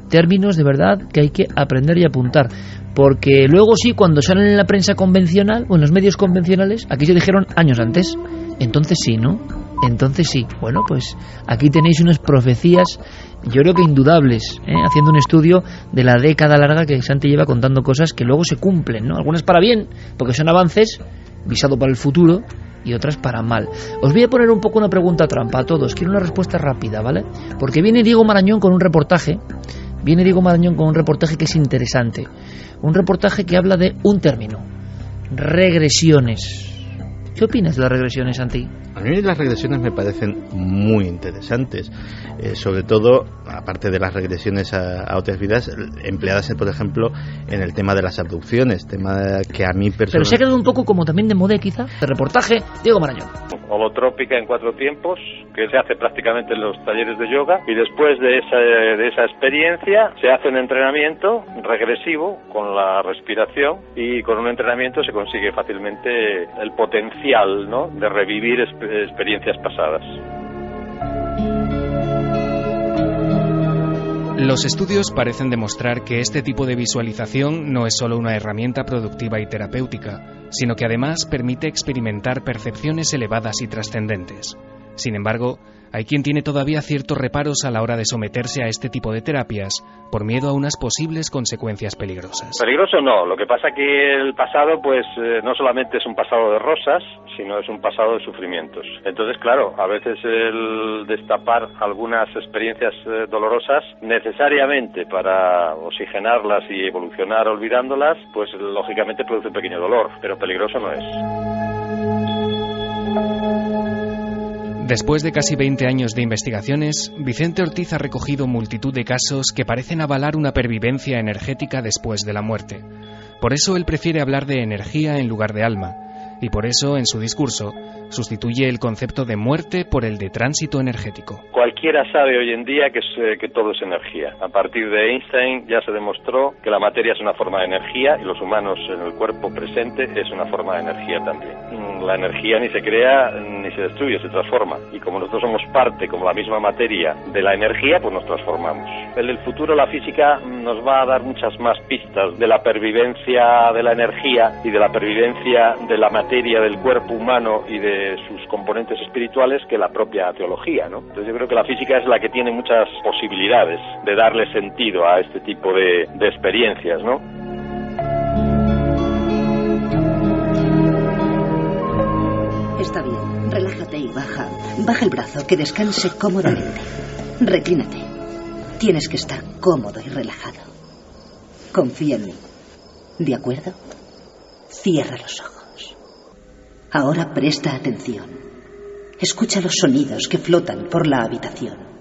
Términos de verdad que hay que aprender y apuntar, porque luego sí, cuando salen en la prensa convencional o en los medios convencionales, aquí se dijeron años antes, entonces sí, ¿no? Entonces sí. Bueno, pues aquí tenéis unas profecías, yo creo que indudables, haciendo un estudio de la década larga que Santi lleva contando cosas que luego se cumplen, ¿no? Algunas para bien, porque son avances, visado para el futuro, y otras para mal. Os voy a poner un poco una pregunta trampa a todos, quiero una respuesta rápida, ¿vale? Porque viene Diego Marañón con un reportaje que es interesante, un reportaje que habla de un término, regresiones. ¿Qué opinas de las regresiones, Santi? A mí las regresiones me parecen muy interesantes, sobre todo, aparte de las regresiones a otras vidas, empleadas, por ejemplo, en el tema de las abducciones, tema que a mí personalmente... Pero se ha quedado un poco como también de moda, quizá. El reportaje, Diego Marañón. Holotrópica en 4 tiempos, que se hace prácticamente en los talleres de yoga, y después de esa experiencia se hace un entrenamiento regresivo con la respiración, y con un entrenamiento se consigue fácilmente el potencial, ¿no?, de revivir experiencias pasadas. Los estudios parecen demostrar que este tipo de visualización no es solo una herramienta productiva y terapéutica, sino que además permite experimentar percepciones elevadas y trascendentes. Sin embargo, hay quien tiene todavía ciertos reparos a la hora de someterse a este tipo de terapias por miedo a unas posibles consecuencias peligrosas. Peligroso no, lo que pasa que el pasado pues no solamente es un pasado de rosas, sino es un pasado de sufrimientos. Entonces, claro, a veces el destapar algunas experiencias dolorosas necesariamente para oxigenarlas y evolucionar olvidándolas, pues lógicamente produce un pequeño dolor, pero peligroso no es. Después de casi 20 años de investigaciones, Vicente Ortiz ha recogido multitud de casos que parecen avalar una pervivencia energética después de la muerte. Por eso él prefiere hablar de energía en lugar de alma, y por eso, en su discurso, sustituye el concepto de muerte por el de tránsito energético. Cualquiera sabe hoy en día que todo es energía. A partir de Einstein ya se demostró que la materia es una forma de energía y los humanos en el cuerpo presente es una forma de energía también. La energía ni se crea ni se destruye, se transforma. Y como nosotros somos parte, como la misma materia, de la energía, pues nos transformamos. En el futuro la física nos va a dar muchas más pistas de la pervivencia de la energía y de la pervivencia de la materia del cuerpo humano y de sus componentes espirituales que la propia teología, ¿no? Entonces yo creo que la física es la que tiene muchas posibilidades de darle sentido a este tipo de experiencias, ¿no? Está bien, relájate y baja. Baja el brazo, que descanse cómodamente. Reclínate. Tienes que estar cómodo y relajado. Confía en mí. ¿De acuerdo? Cierra los ojos. Ahora presta atención. Escucha los sonidos que flotan por la habitación.